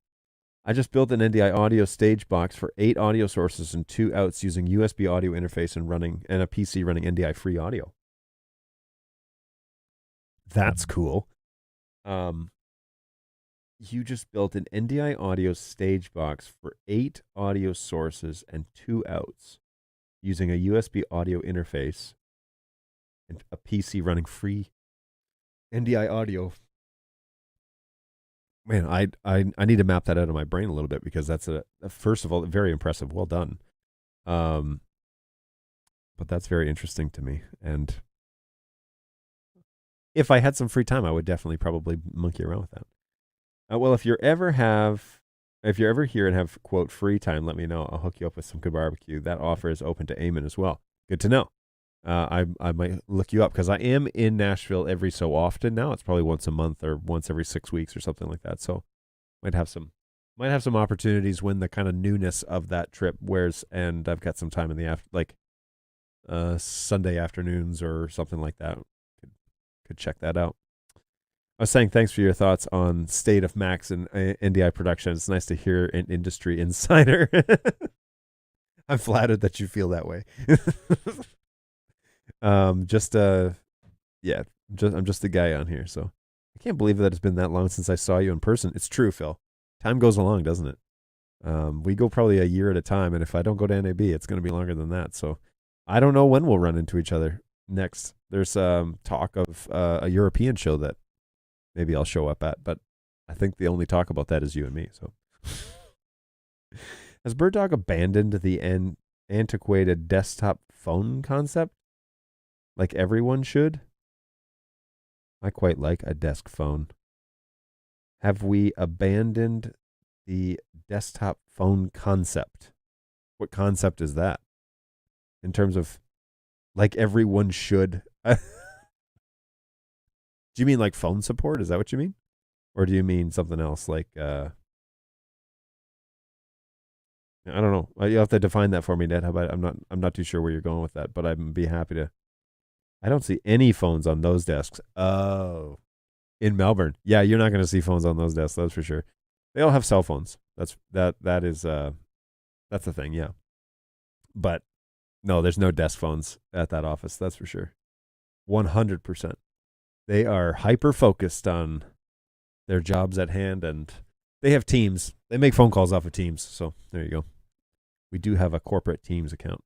I just built an NDI audio stage box for 8 audio sources and 2 outs using USB audio interface and a PC running NDI free audio. That's cool. You just built an NDI audio stage box for 8 audio sources and 2 outs using a USB audio interface and a PC running free NDI audio. Man, I need to map that out of my brain a little bit because that's first of all, very impressive. Well done. But that's very interesting to me. And if I had some free time, I would definitely probably monkey around with that. Well, if you're ever here and have, quote, free time, let me know. I'll hook you up with some good barbecue. That offer is open to Eamon as well. Good to know. I might look you up because I am in Nashville every so often now. It's probably once a month or once every 6 weeks or something like that. So might have some opportunities when the kind of newness of that trip wears, and I've got some time in the Sunday afternoons or something like that. Could check that out. I was saying thanks for your thoughts on state of Max and NDI production. It's nice to hear an industry insider. I'm flattered that you feel that way. I'm just a guy on here, so I can't believe that it's been that long since I saw you in person. It's true, Phil. Time goes along, doesn't it? We go probably a year at a time, and if I don't go to NAB, it's going to be longer than that. So I don't know when we'll run into each other next. There's talk of a European show that maybe I'll show up at, but I think the only talk about that is you and me. So has BirdDog abandoned the antiquated desktop phone concept like everyone should? I quite like a desk phone. Have we abandoned the desktop phone concept? What concept is that? In terms of like everyone should. Do you mean like phone support? Is that what you mean? Or do you mean something else like I don't know. You'll have to define that for me, Ned. How about I'm not too sure where you're going with that, but I'd be happy to. I don't see any phones on those desks. Oh. In Melbourne. Yeah, you're not going to see phones on those desks, that's for sure. They all have cell phones. That's the thing, yeah. But no, there's no desk phones at that office, that's for sure. 100%. They are hyper focused on their jobs at hand, and they have Teams. They make phone calls off of Teams. So there you go. We do have a corporate Teams account,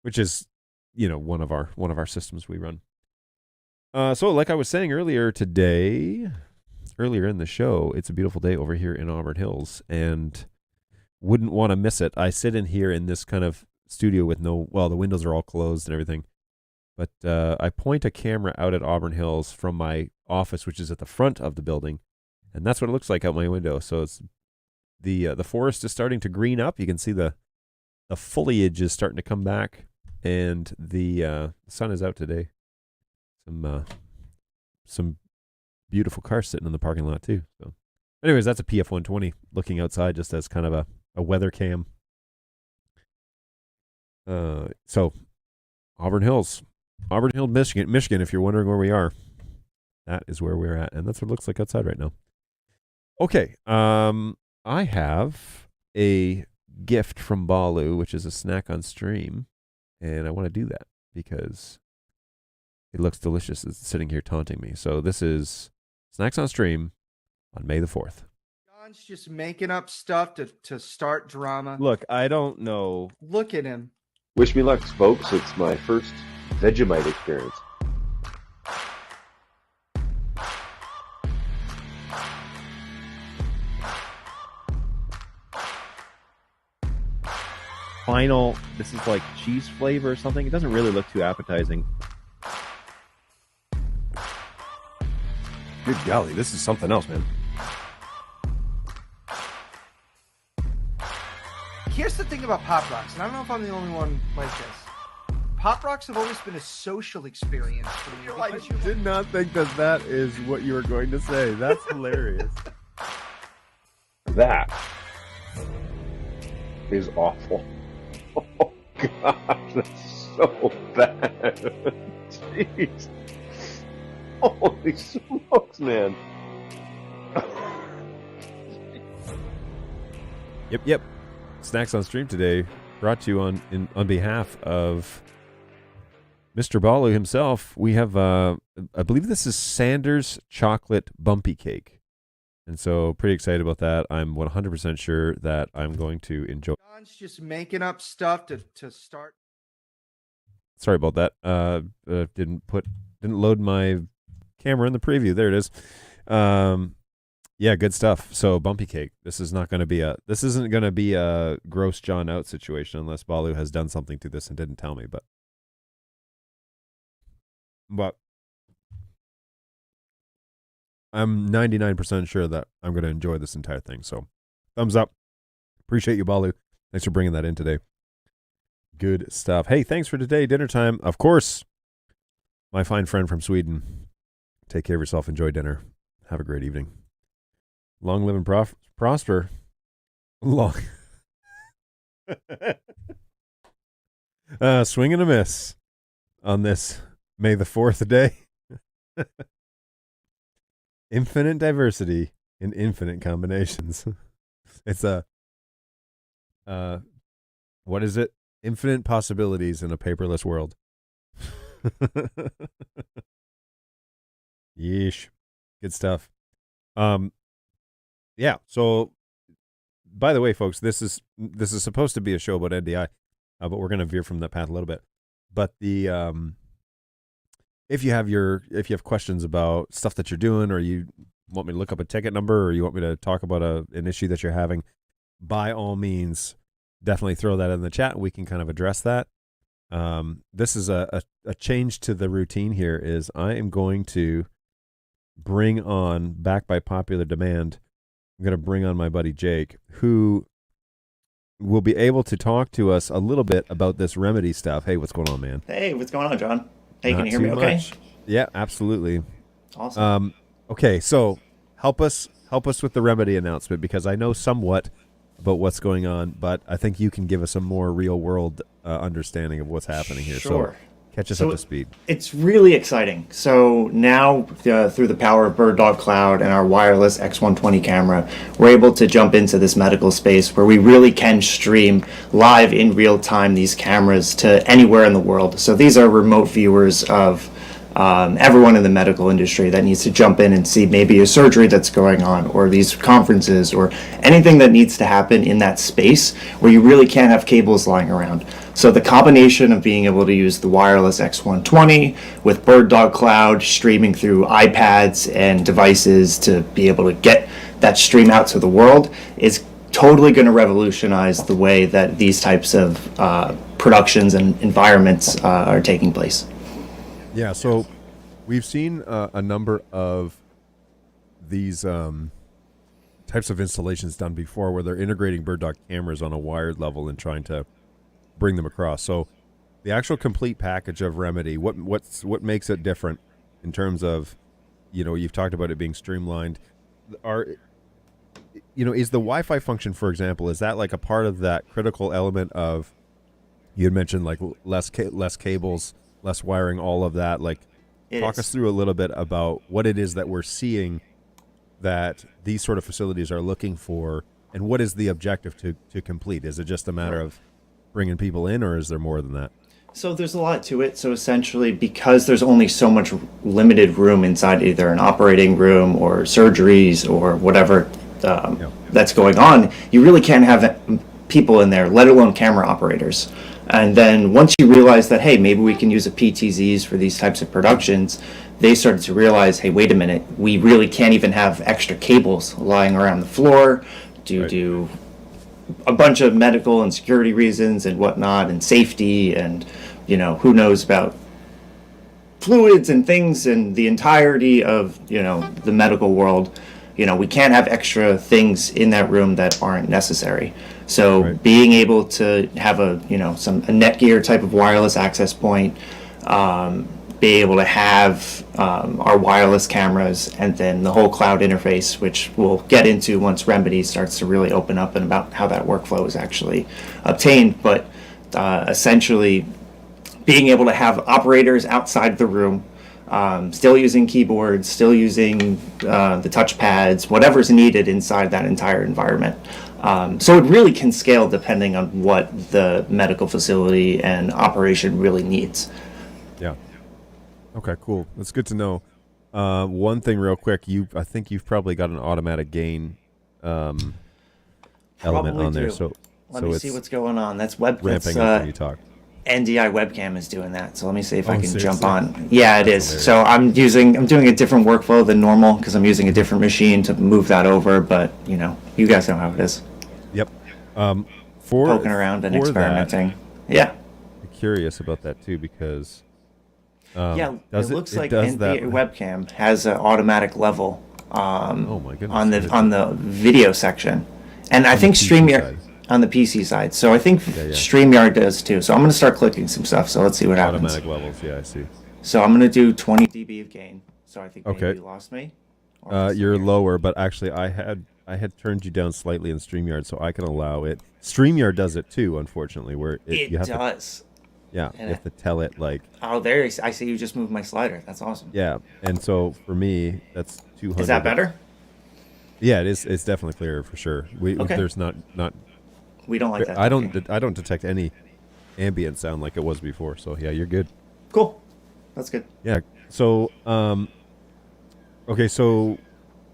which is, one of our systems we run. So like I was saying earlier in the show, it's a beautiful day over here in Auburn Hills, and wouldn't want to miss it. I sit in here in this kind of studio with the windows are all closed and everything. But I point a camera out at Auburn Hills from my office, which is at the front of the building, and that's what it looks like out my window. So it's the forest is starting to green up. You can see the foliage is starting to come back, and the sun is out today. Some beautiful cars sitting in the parking lot too. So, anyways, that's a PF-120 looking outside just as kind of a weather cam. So Auburn Hills, Michigan. If you're wondering where we are, that is where we're at, and that's what it looks like outside right now. Okay, I have a gift from Balu, which is a snack on stream, and I want to do that because it looks delicious. It's sitting here taunting me. So this is Snacks on Stream on May the 4th. John's just making up stuff to start drama. Look, I don't know. Look at him. Wish me luck, folks. It's my first Vegemite experience. Final, this is like cheese flavor or something. It doesn't really look too appetizing. Good golly, this is something else, man. Here's the thing about Pop Rocks, and I don't know if I'm the only one like this. Pop Rocks have always been a social experience for me. I did not think that is what you were going to say. That's hilarious. That is awful. Oh, gosh, that's so bad. Jeez. Holy smokes, man. Yep. Snacks on stream today brought to you on behalf of Mr. Balu himself. We have, I believe this is Sanders Chocolate Bumpy Cake. And so pretty excited about that. I'm 100% sure that I'm going to enjoy. John's just making up stuff to start. Sorry about that. Didn't load my camera in the preview. There it is. Yeah, good stuff. So Bumpy Cake. This isn't going to be a gross John out situation unless Balu has done something to this and didn't tell me, but I'm 99% sure that I'm going to enjoy this entire thing. So thumbs up. Appreciate you, Balu. Thanks for bringing that in today. Good stuff. Hey, thanks for today. Dinner time. Of course, my fine friend from Sweden. Take care of yourself. Enjoy dinner. Have a great evening. Long live and prosper. Long. Swing and a miss on this May the 4th day. Infinite diversity in infinite combinations. It's what is it? Infinite possibilities in a paperless world. Yeesh. Good stuff. Yeah, so by the way, folks, this is supposed to be a show about NDI, but we're going to veer from that path a little bit. But the if you have questions about stuff that you're doing, or you want me to look up a ticket number, or you want me to talk about an issue that you're having, by all means, definitely throw that in the chat and we can kind of address that. This is a change to the routine here. Is I am going to bring on, back by popular demand, I'm going to bring on my buddy Jake, who will be able to talk to us a little bit about this remedy stuff. Hey, what's going on, man? Hey, what's going on, John? Hey, can Not you hear me too okay? much. Yeah, absolutely. Awesome. Okay, so help us with the remedy announcement, because I know somewhat about what's going on, but I think you can give us a more real-world understanding of what's happening here. Sure. So catch us up to speed. It's really exciting. So now, through the power of BirdDog Cloud and our wireless X120 camera, we're able to jump into this medical space where we really can stream live in real time these cameras to anywhere in the world. So these are remote viewers of everyone in the medical industry that needs to jump in and see maybe a surgery that's going on, or these conferences, or anything that needs to happen in that space where you really can't have cables lying around. So the combination of being able to use the wireless X120 with BirdDog Cloud streaming through iPads and devices to be able to get that stream out to the world is totally going to revolutionize the way that these types of productions and environments are taking place. Yeah, so we've seen a number of these types of installations done before, where they're integrating BirdDog cameras on a wired level and trying to bring them across. So the actual complete package of remedy, what makes it different in terms of, you've talked about it being streamlined. Is the Wi-Fi function, for example, is that like a part of that critical element of, you had mentioned like less cables, less wiring, all of that? Like, talk us through a little bit about what it is that we're seeing that these sort of facilities are looking for, and what is the objective to complete? Is it just a matter of bringing people in, or is there more than that? So there's a lot to it. So essentially, because there's only so much limited room inside either an operating room or surgeries or whatever that's going on, you really can't have people in there, let alone camera operators. And then once you realize that, hey, maybe we can use a PTZs for these types of productions, they started to realize, hey, wait a minute, we really can't even have extra cables lying around the floor due to a bunch of medical and security reasons and whatnot, and safety, and who knows about fluids and things and the entirety of the medical world. We can't have extra things in that room that aren't necessary. So being able to have a Netgear type of wireless access point, be able to have our wireless cameras, and then the whole cloud interface, which we'll get into once Remedy starts to really open up and about how that workflow is actually obtained. But essentially being able to have operators outside the room, still using keyboards, still using the touch pads, whatever's needed inside that entire environment. So it really can scale depending on what the medical facility and operation really needs. Yeah. Okay, cool. That's good to know. One thing real quick, I think you've probably got an automatic gain element on there. So let me see what's going on. That's web ramping up when you talk. NDI webcam is doing that. So let me see if I can seriously? jump on. Yeah, it is. Hilarious. So I'm doing a different workflow than normal because I'm using a different machine to move that over. But you guys know how it is. Yep. Poking around and experimenting. Yeah. I'm curious about that too because. It looks like NVIDIA webcam has an automatic level oh my goodness, on the video section, and I think StreamYard on the PC side. So I think StreamYard does too. So I'm going to start clicking some stuff. So let's see what happens. Automatic levels, yeah, I see. So I'm going to do 20 dB of gain. So I think maybe you lost me. You're lower, but actually I had turned you down slightly in StreamYard, so I can allow it. StreamYard does it too, unfortunately, where it does. Yeah, you have to tell it like. Oh, there! I see you just moved my slider. That's awesome. Yeah, and so for me, that's 200. Is that better? Yeah, it is. It's definitely clearer for sure. There's not. We don't like that. I don't detect any ambient sound like it was before. So yeah, you're good. Cool. That's good. Yeah. So okay. So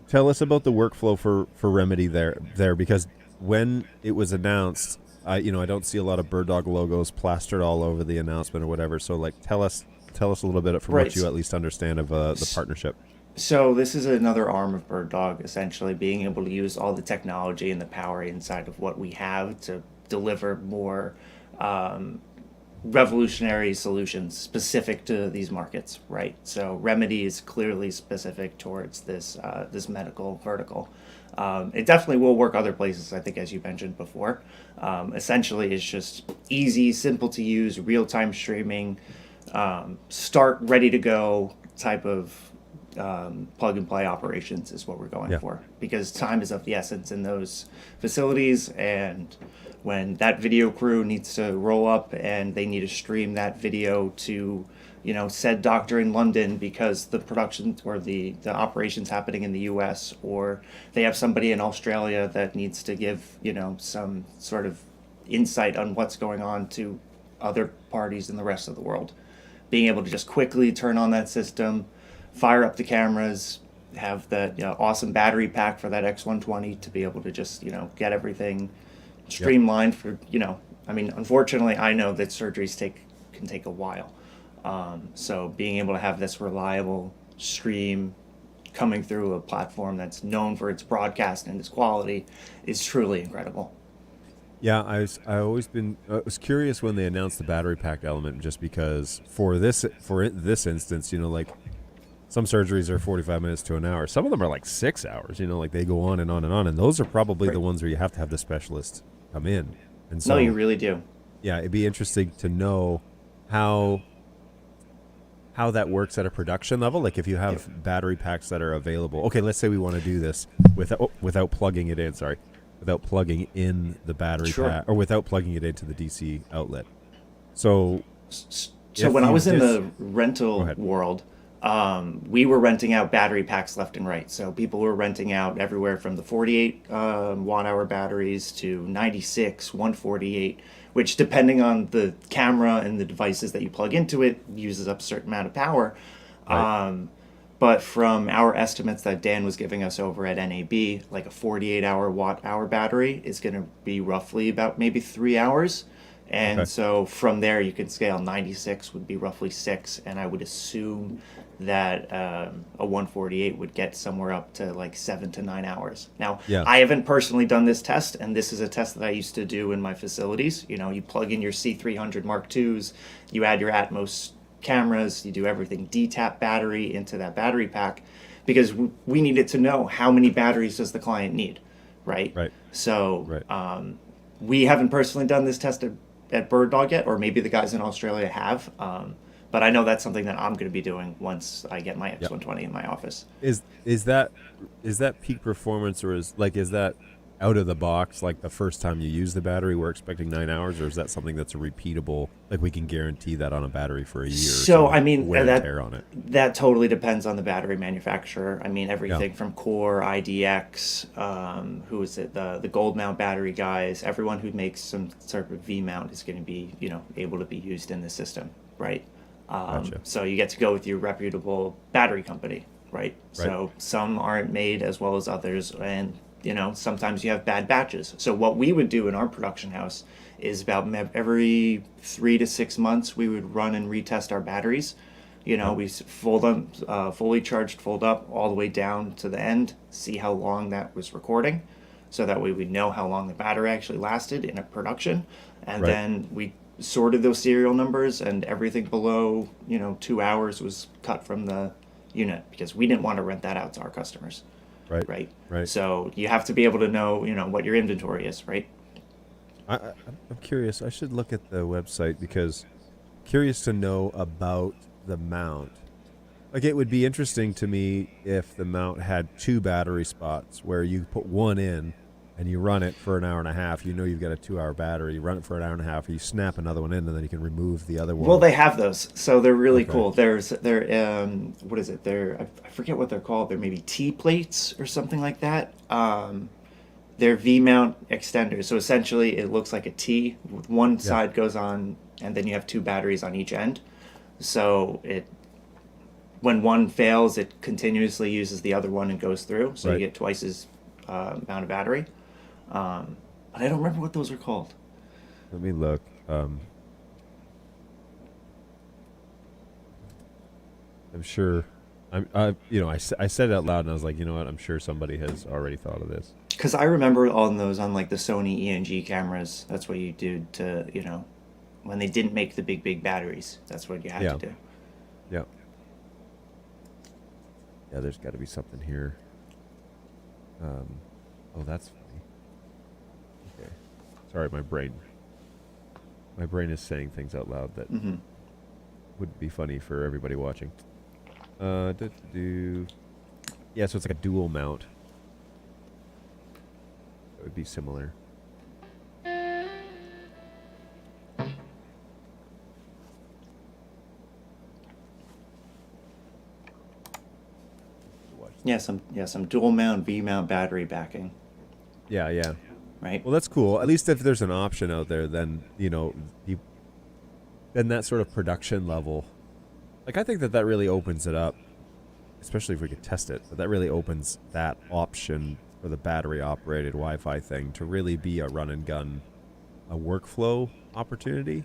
tell us about the workflow for Remedy there because when it was announced. I don't see a lot of BirdDog logos plastered all over the announcement or whatever. So like, tell us a little bit from what you at least understand of the partnership. So this is another arm of BirdDog, essentially being able to use all the technology and the power inside of what we have to deliver more revolutionary solutions specific to these markets, right? So Remedy is clearly specific towards this medical vertical. It definitely will work other places, I think, as you mentioned before. Essentially, it's just easy, simple to use, real-time streaming, start, ready to go type of plug-and-play operations is what we're going for. Because time is of the essence in those facilities, and when that video crew needs to roll up and they need to stream that video to said doctor in London because the production or the operation's happening in the US, or they have somebody in Australia that needs to give, some sort of insight on what's going on to other parties in the rest of the world. Being able to just quickly turn on that system, fire up the cameras, have that awesome battery pack for that X120 to be able to just, get everything streamlined for, unfortunately, I know that surgeries can take a while. So being able to have this reliable stream coming through a platform that's known for its broadcast and its quality is truly incredible. Yeah, I was curious when they announced the battery pack element, just because for this instance, like some surgeries are 45 minutes to an hour. Some of them are like 6 hours. Like they go on and on and on, and those are probably the ones where you have to have the specialist come in. And so, no, you really do. Yeah, it'd be interesting to know how that works at a production level. Like if you have battery packs that are available. Okay, let's say we want to do this without plugging it in. Sorry, without plugging in the battery pack, or without plugging it into the DC outlet. So when I was in the rental world, we were renting out battery packs left and right. So people were renting out everywhere from the 48 watt-hour batteries to 96, 148, which depending on the camera and the devices that you plug into it, uses up a certain amount of power. Right. But from our estimates that Dan was giving us over at NAB, like a 48-hour watt-hour battery is going to be roughly about maybe 3 hours. And Okay. so from there, you can scale 96 would be roughly 6. And I would assume that a 148 would get somewhere up to like 7 to 9 hours. Now, Yeah. I haven't personally done this test, and this is a test that I used to do in my facilities. You know, you plug in your C300 Mark IIs, you add your Atmos cameras, you do everything, D-tap battery into that battery pack, because we needed to know how many batteries does the client need, right? Right. So Right. we haven't personally done this test at BirdDog yet, or maybe the guys in Australia have. But I know that's something that I'm going to be doing once I get my X120 in my office. Is that peak performance, or is that out of the box, like the first time you use the battery we're expecting 9 hours, or is that something that's a repeatable, like we can guarantee that on a battery for a year? So I mean, wear and tear on it. that totally depends on the battery manufacturer. I mean, everything from Core, IDX, who is it, the gold mount battery guys, everyone who makes some sort of V mount is going to be, you know, able to be used in the system, right? Gotcha. So you get to go with your reputable battery company, right? So some aren't made as well as others, and you know, sometimes you have bad batches. So what we would do in our production house is about every 3 to 6 months, we would run and retest our batteries. You know, we fold them, fully charged, fold up all the way down to the end, see how long that was recording. So that way we know how long the battery actually lasted in a production. And then we sorted those serial numbers, and everything below, you know, 2 hours was cut from the unit, because we didn't want to rent that out to our customers. Right. So you have to be able to know, you know, what your inventory is, right? I'm curious. I should look at the website, because curious to know about the mount. Like, it would be interesting to me if the mount had 2 battery spots where you put one in and you run it for an hour and a half. You know you've got a 2 hour battery. You run it for an hour and a half. You snap another one in, and then you can remove the other one. Well, they have those, so they're really Okay. cool. What is it? I forget what they're called. They're maybe T plates or something like that. They're V-mount extenders. So essentially, it looks like a T. One side goes on, and then you have 2 batteries on each end. So when one fails, it continuously uses the other one and goes through. So you get twice as amount of battery. But I don't remember what those are called. Let me look. I'm sure. I said it out loud, and I was like, you know what? I'm sure somebody has already thought of this. Because I remember on those, on like the Sony ENG cameras, that's what you do to, you know, when they didn't make the big batteries, that's what you had to do. Yeah. Yeah, there's got to be something here. Oh, that's funny. Okay. Sorry, my brain is saying things out loud that would be funny for everybody watching. Yeah, so it's like a dual mount. It would be similar. Some dual mount V mount battery backing, Yeah. right? Well, that's cool. At least if there's an option out there, then, you know, then that sort of production level, like, I think that really opens it up, especially if we could test it, but that really opens that option for the battery operated Wi-Fi thing to really be a run and gun, a workflow opportunity.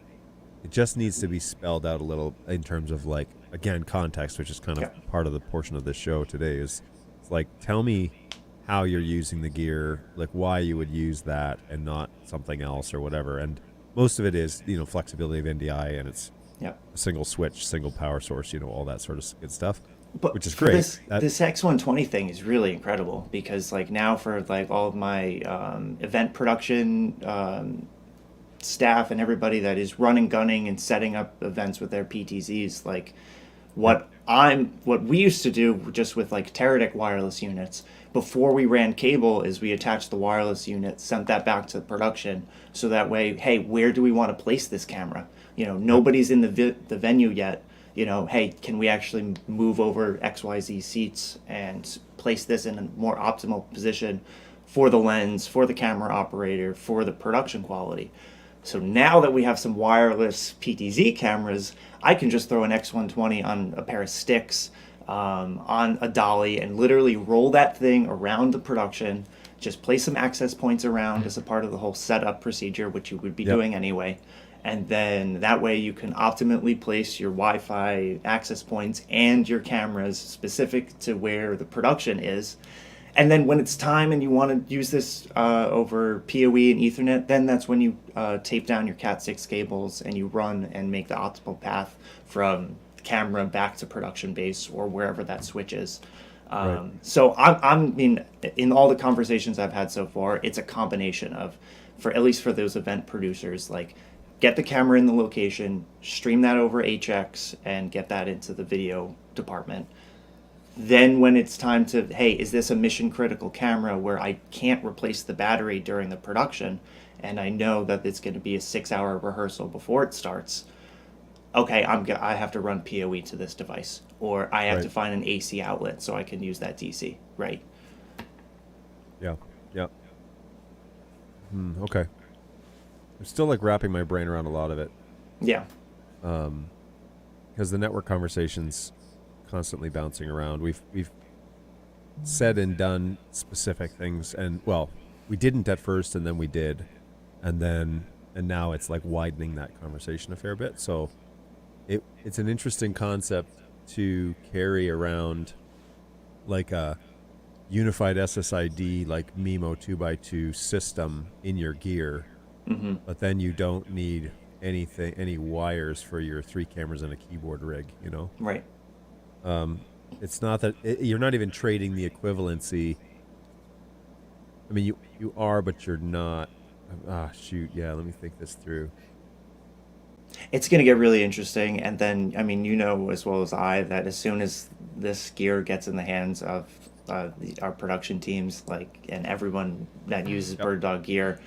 It just needs to be spelled out a little in terms of, like, again, context, which is kind of part of the portion of this show today. Is it's like, tell me how you're using the gear, like why you would use that and not something else or whatever. And most of it is, you know, flexibility of NDI, and it's a single switch, single power source, you know, all that sort of good stuff, which is great. This X120 thing is really incredible, because like now for like all of my event production staff and everybody that is running, gunning, and setting up events with their PTZs, like what we used to do just with like Teradek wireless units before we ran cable is we attached the wireless unit, sent that back to production, so that way, hey, where do we want to place this camera? You know, nobody's in the venue yet. You know, hey, can we actually move over XYZ seats and place this in a more optimal position for the lens, for the camera operator, for the production quality? So now that we have some wireless PTZ cameras, I can just throw an X120 on a pair of sticks, on a dolly and literally roll that thing around the production. Just place some access points around as a part of the whole setup procedure, which you would be doing anyway. And then that way you can optimally place your Wi-Fi access points and your cameras specific to where the production is. And then when it's time and you want to use this over PoE and Ethernet, then that's when you tape down your Cat6 cables and you run and make the optimal path from camera back to production base or wherever that switch is. So I mean, in all the conversations I've had so far, it's a combination of, for at least for those event producers, like get the camera in the location, stream that over HX, and get that into the video department. Then when it's time to, hey, is this a mission critical camera where I can't replace the battery during the production, and I know that it's going to be a 6-hour rehearsal before it starts? Okay, I have to run PoE to this device, or I have to find an AC outlet so I can use that DC, right? Yeah. Okay. I'm still like wrapping my brain around a lot of it. Yeah. Because the network conversation's constantly bouncing around. We've said and done specific things, and well, we didn't at first, and then we did, and now it's like widening that conversation a fair bit. So it's an interesting concept to carry around, like a unified SSID, like MIMO 2x2 system in your gear. But then you don't need any wires for your 3 cameras and a keyboard rig, you know? Right. It's not that you're not even trading the equivalency. I mean, you are, but you're not. Shoot. Yeah. Let me think this through. It's going to get really interesting. And then, I mean, you know as well as I that as soon as this gear gets in the hands of our production teams, like, and everyone that uses BirdDog gear,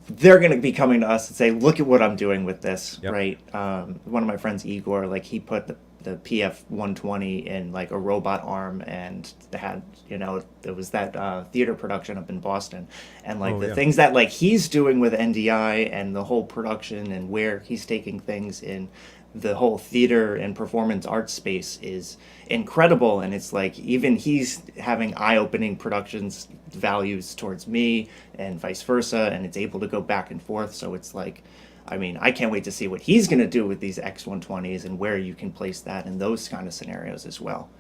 they're going to be coming to us and say, look at what I'm doing with this, right? One of my friends, Igor, like, he put the PF-120 in like a robot arm, and had, you know, it was that theater production up in Boston, and like things that like he's doing with NDI and the whole production and where he's taking things in the whole theater and performance arts space is incredible. And it's like even he's having eye-opening productions values towards me and vice versa, and it's able to go back and forth. So it's like, I mean, I can't wait to see what he's going to do with these X120s and where you can place that in those kind of scenarios as well,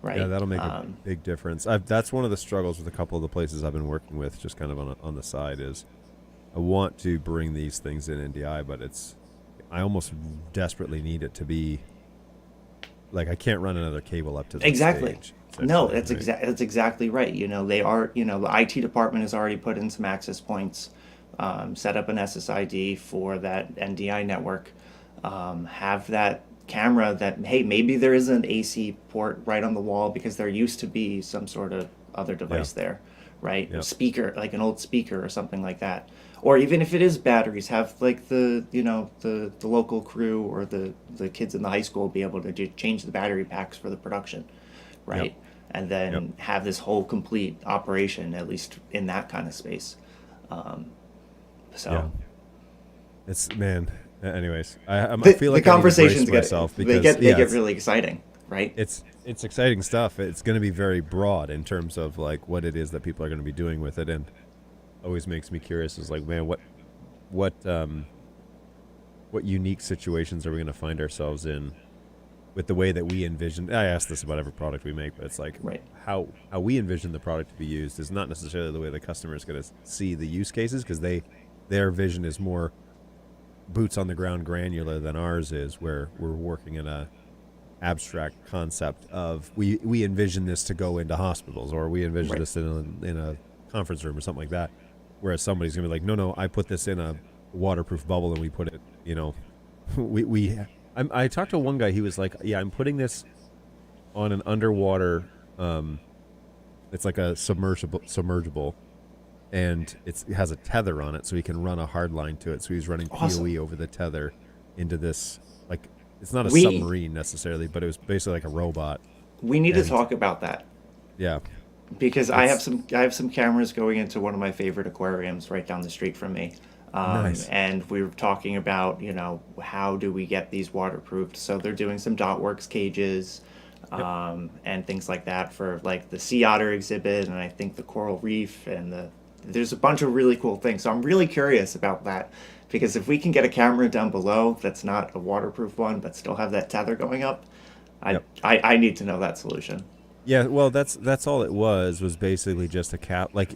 right? Yeah, that'll make a big difference. That's one of the struggles with a couple of the places I've been working with, just kind of on the side, is I want to bring these things in NDI, but I almost desperately need it to be like I can't run another cable up to the stage. No, that's exactly right. You know, they are, you know, the IT department has already put in some access points, set up an SSID for that NDI network, have that camera that, hey, maybe there is an AC port right on the wall because there used to be some sort of other device there, right? Speaker, like an old speaker or something like that. Or even if it is batteries, have like the local crew or the kids in the high school be able to change the battery packs for the production, right? And then have this whole complete operation, at least in that kind of space. It's, man. Anyways, I feel like the conversations myself they get really exciting, right? It's exciting stuff. It's going to be very broad in terms of like what it is that people are going to be doing with it, and always makes me curious is like, man, what unique situations are we going to find ourselves in with the way that we envision? I ask this about every product we make, but it's like how we envision the product to be used is not necessarily the way the customer is going to see the use cases, because their vision is more boots on the ground granular than ours is, where we're working in a abstract concept of we envision this to go into hospitals, or we envision this in a conference room or something like that. Whereas somebody's gonna be like, no, I put this in a waterproof bubble and we put it, you know, I talked to one guy. He was like, yeah, I'm putting this on an underwater, it's like a submergible, and it has a tether on it, so he can run a hard line to it. So he's running PoE over the tether into this, like, it's not a submarine necessarily, but it was basically like a robot. We need to talk about that. Yeah. Because I have some cameras going into one of my favorite aquariums right down the street from me. Nice. And we were talking about, you know, how do we get these waterproofed? So they're doing some Dotworks cages. and things like that for like the sea otter exhibit, and I think the coral reef, and there's a bunch of really cool things. So I'm really curious about that, because if we can get a camera down below that's not a waterproof one but still have that tether going up, I need to know that solution. Yeah, well, that's all it was basically just a cap. Like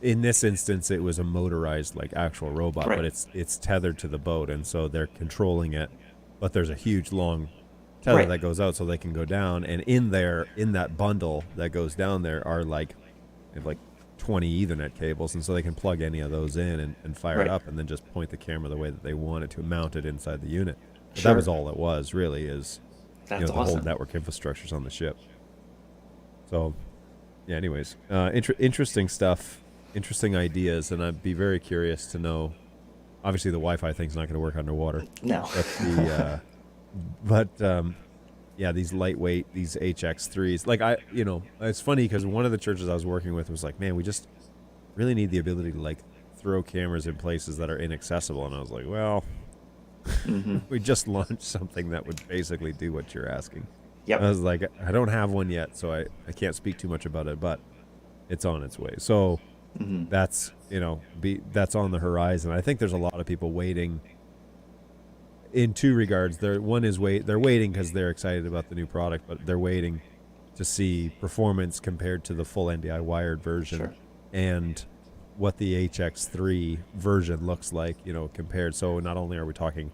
in this instance, it was a motorized, like actual robot, Right. but it's tethered to the boat, and so they're controlling it. But there's a huge long tether Right. that goes out, so they can go down. And in that bundle that goes down there are like 20 Ethernet cables, and so they can plug any of those in and fire Right. it up, and then just point the camera the way that they want it to, mount it inside the unit. But Sure. that was all it was, really, is That's the whole awesome. network infrastructure's on the ship. So, yeah. Anyways, interesting stuff, interesting ideas, and I'd be very curious to know. Obviously, the Wi-Fi thing's not going to work underwater. No. But yeah, these lightweight, these HX3s. Like it's funny because one of the churches I was working with was like, man, we just really need the ability to like throw cameras in places that are inaccessible. And I was like, well, we just launched something that would basically do what you're asking. Yep. I was like, I don't have one yet, so I can't speak too much about it, but it's on its way. So that's that's on the horizon. I think there's a lot of people waiting in two regards. They're waiting because they're excited about the new product, but they're waiting to see performance compared to the full NDI wired version. Sure. And what the HX3 version looks like, compared. So not only are we talking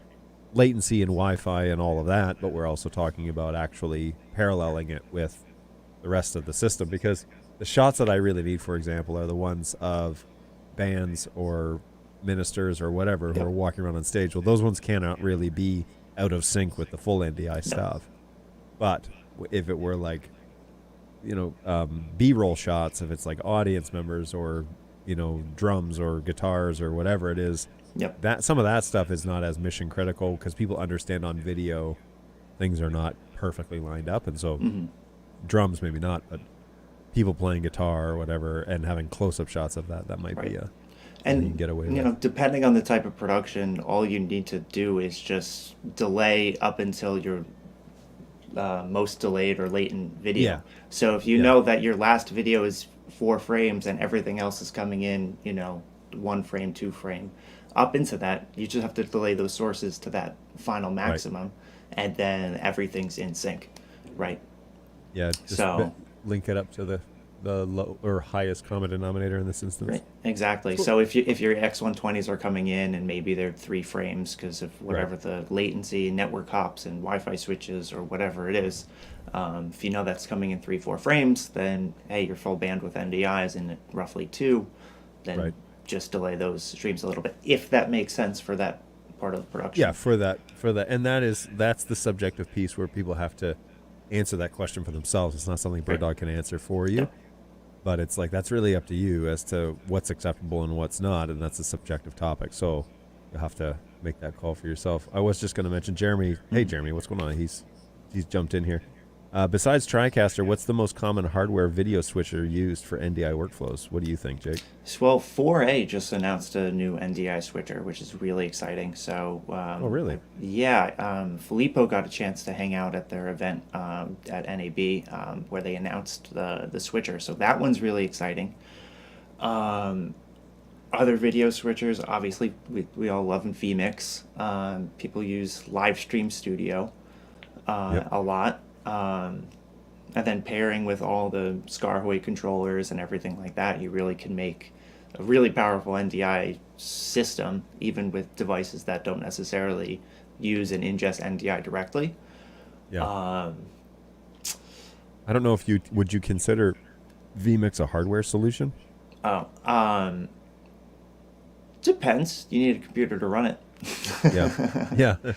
latency and Wi-Fi and all of that, but we're also talking about actually paralleling it with the rest of the system, because the shots that I really need, for example, are the ones of bands or ministers or whatever who are walking around on stage. Well, those ones cannot really be out of sync with the full NDI stuff. But if it were like, B-roll shots, if it's like audience members or, drums or guitars or whatever it is, that some of that stuff is not as mission critical, because people understand on video things are not perfectly lined up, and so drums maybe not, but people playing guitar or whatever and having close-up shots of that might be a And you can get away with. Depending on the type of production, all you need to do is just delay up until your most delayed or latent video. Yeah. So if you know that your last video is 4 frames and everything else is coming in, 1 frame, 2 frame, up into that, you just have to delay those sources to that final maximum, and then everything's in sync, right? Yeah, just So- link it up to the low or highest common denominator in this instance. Right, exactly. So if your X120s are coming in and maybe they're 3 frames because of whatever the latency, network hops, and Wi-Fi switches or whatever it is, if you know that's coming in 3-4 frames, then hey, your full bandwidth NDI is in roughly 2. Then just delay those streams a little bit, if that makes sense for that part of the production. Yeah, for that, and that's the subjective piece where people have to answer that question for themselves. It's not something BirdDog can answer for you. But it's like, that's really up to you as to what's acceptable and what's not, and that's a subjective topic. So you'll have to make that call for yourself. I was just going to mention Jeremy. Hey, Jeremy, what's going on? He's jumped in here. Besides TriCaster, what's the most common hardware video switcher used for NDI workflows? What do you think, Jake? Well, 4A just announced a new NDI switcher, which is really exciting. So, Oh, really? Yeah, Filippo got a chance to hang out at their event at NAB where they announced the switcher. So that one's really exciting. Other video switchers, obviously, we all love in vMix. People use Livestream Studio a lot. And then pairing with all the Scarhoy controllers and everything like that, you really can make a really powerful NDI system, even with devices that don't necessarily use and ingest NDI directly. Yeah. I don't know if would you consider vMix a hardware solution? Depends. You need a computer to run it. Yeah. Yeah.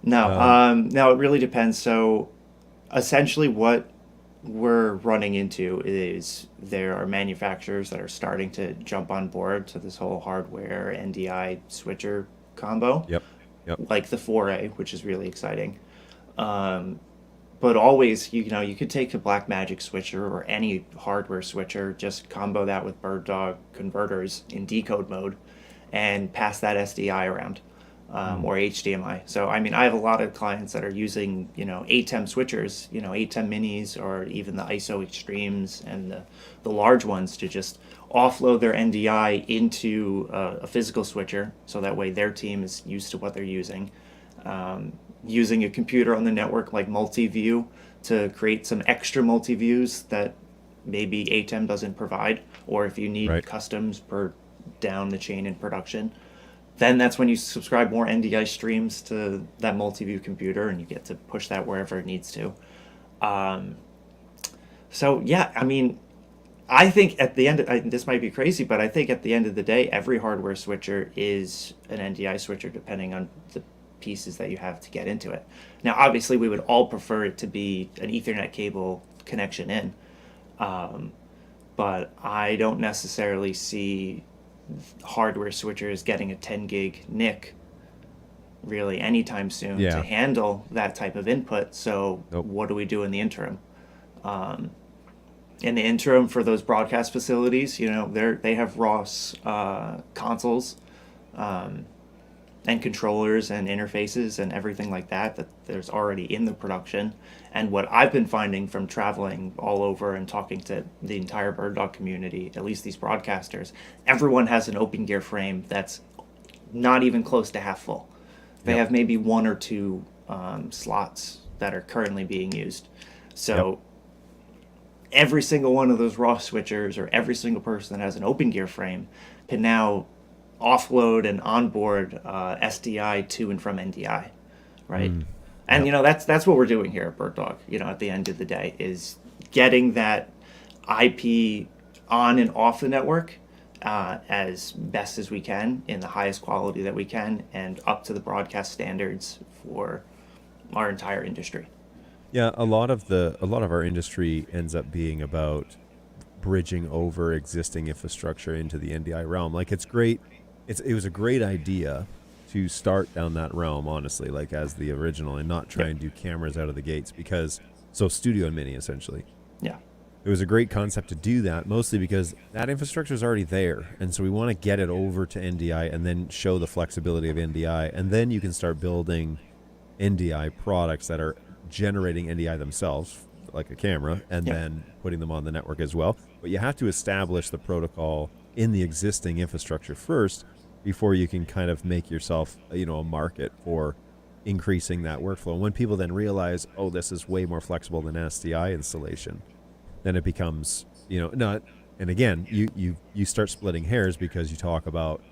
No, it really depends. So essentially what we're running into is there are manufacturers that are starting to jump on board to this whole hardware NDI switcher combo. Yep. Like the 4A, which is really exciting. But always, you could take a Blackmagic switcher or any hardware switcher, just combo that with BirdDog converters in decode mode and pass that SDI around. or HDMI. So, I mean, I have a lot of clients that are using, 810 switchers, 810 minis, or even the ISO Extremes and the large ones to just offload their NDI into a physical switcher. So that way their team is used to what they're using. Using a computer on the network like multi-view to create some extra multi-views that maybe ATEM doesn't provide, or if you need customs per down the chain in production, then that's when you subscribe more NDI streams to that multi-view computer and you get to push that wherever it needs to. So yeah, I mean, I think at the end, this might be crazy, but I think at the end of the day, every hardware switcher is an NDI switcher depending on the pieces that you have to get into it. Now, obviously, we would all prefer it to be an Ethernet cable connection in, but I don't necessarily see hardware switchers getting a 10 gig NIC really anytime soon to handle that type of input. So what do we do in the interim? In the interim, for those broadcast facilities, they have ROS consoles and controllers and interfaces and everything like that there's already in the production. And what I've been finding from traveling all over and talking to the entire BirdDog community, at least these broadcasters, everyone has an open gear frame that's not even close to half full. They have maybe one or two slots that are currently being used. So every single one of those ROS switchers or every single person that has an open gear frame can now offload and onboard SDI to and from NDI, right? And that's what we're doing here at BirdDog. At the end of the day, is getting that IP on and off the network as best as we can in the highest quality that we can, and up to the broadcast standards for our entire industry. Yeah, a lot of our industry ends up being about bridging over existing infrastructure into the NDI realm. Like, it's great. It was a great idea to start down that realm, honestly, like as the original, and not try and do cameras out of the gates, because studio and mini essentially. Yeah. It was a great concept to do that, mostly because that infrastructure is already there, and so we want to get it over to NDI and then show the flexibility of NDI, and then you can start building NDI products that are generating NDI themselves, like a camera, and then putting them on the network as well. But you have to establish the protocol in the existing infrastructure first before you can kind of make yourself, a market for increasing that workflow. And when people then realize, oh, this is way more flexible than SDI installation, then it becomes, not. And again, you start splitting hairs, because you talk about,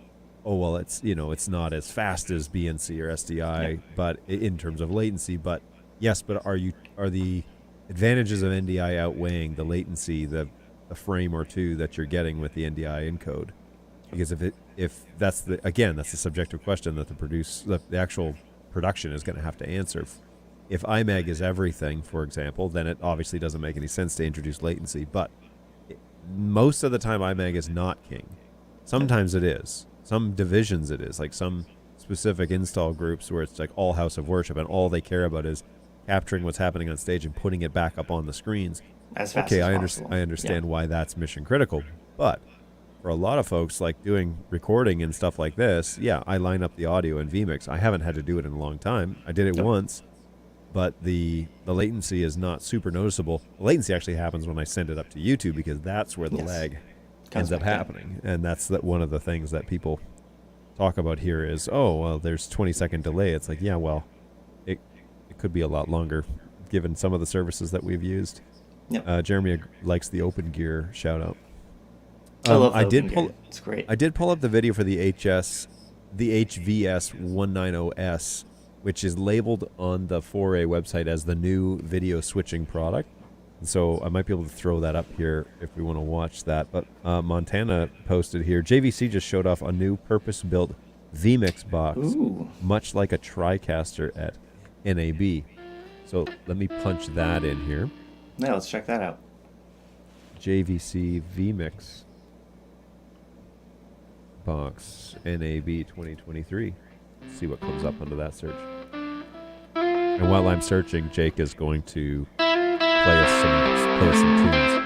oh, well, it's it's not as fast as BNC or SDI, but in terms of latency. But yes, but are the advantages of NDI outweighing the latency, the frame or two that you're getting with the NDI encode? Because if that's the subjective question that the actual production is going to have to answer. If IMAG is everything, for example, then it obviously doesn't make any sense to introduce latency. But most of the time, IMAG is not king. Sometimes it is. Some divisions it is, like some specific install groups where it's like all house of worship, and all they care about is capturing what's happening on stage and putting it back up on the screens. As fast as possible. I understand why that's mission critical, but for a lot of folks, like doing recording and stuff like this, I line up the audio in vMix. I haven't had to do it in a long time. I did it once, but the latency is not super noticeable. The latency actually happens when I send it up to YouTube, because that's where the lag ends up happening. And that's one of the things that people talk about here is, oh, well, there's 20-second delay. It's like, it could be a lot longer given some of the services that we've used. Jeremy likes the Open Gear shout out. I love Open Gear. It's great. I did pull up the video for the HVS 190S, which is labeled on the 4A website as the new video switching product. And so I might be able to throw that up here if we want to watch that. But Montana posted here, JVC just showed off a new purpose-built vMix box, much like a TriCaster at NAB. So let me punch that in here. Yeah, let's check that out. JVC vMix box NAB 2023. Let's see what comes up under that search. And while I'm searching, Jake is going to play us some tunes.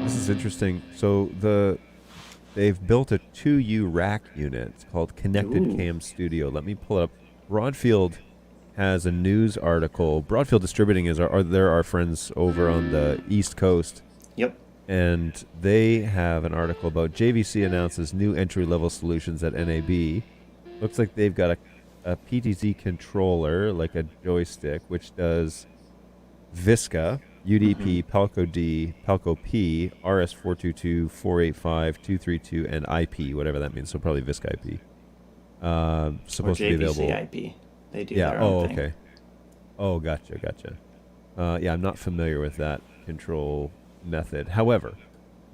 This is interesting. So they've built a 2U rack unit. It's called Connected Cam Studio. Let me pull it up. Broadfield has a news article. Broadfield Distributing is they're our friends over on the East Coast. Yep. And they have an article about JVC announces new entry-level solutions at NAB. Looks like they've got a PTZ controller, like a joystick, which does Visca, UDP, Palco D, Palco P, RS422, 485, 232, and IP, whatever that means. So probably Visca IP. Supposed to be available. IP. They do Yeah. their own Okay. thing. Oh, gotcha. Yeah, I'm not familiar with that control method. However,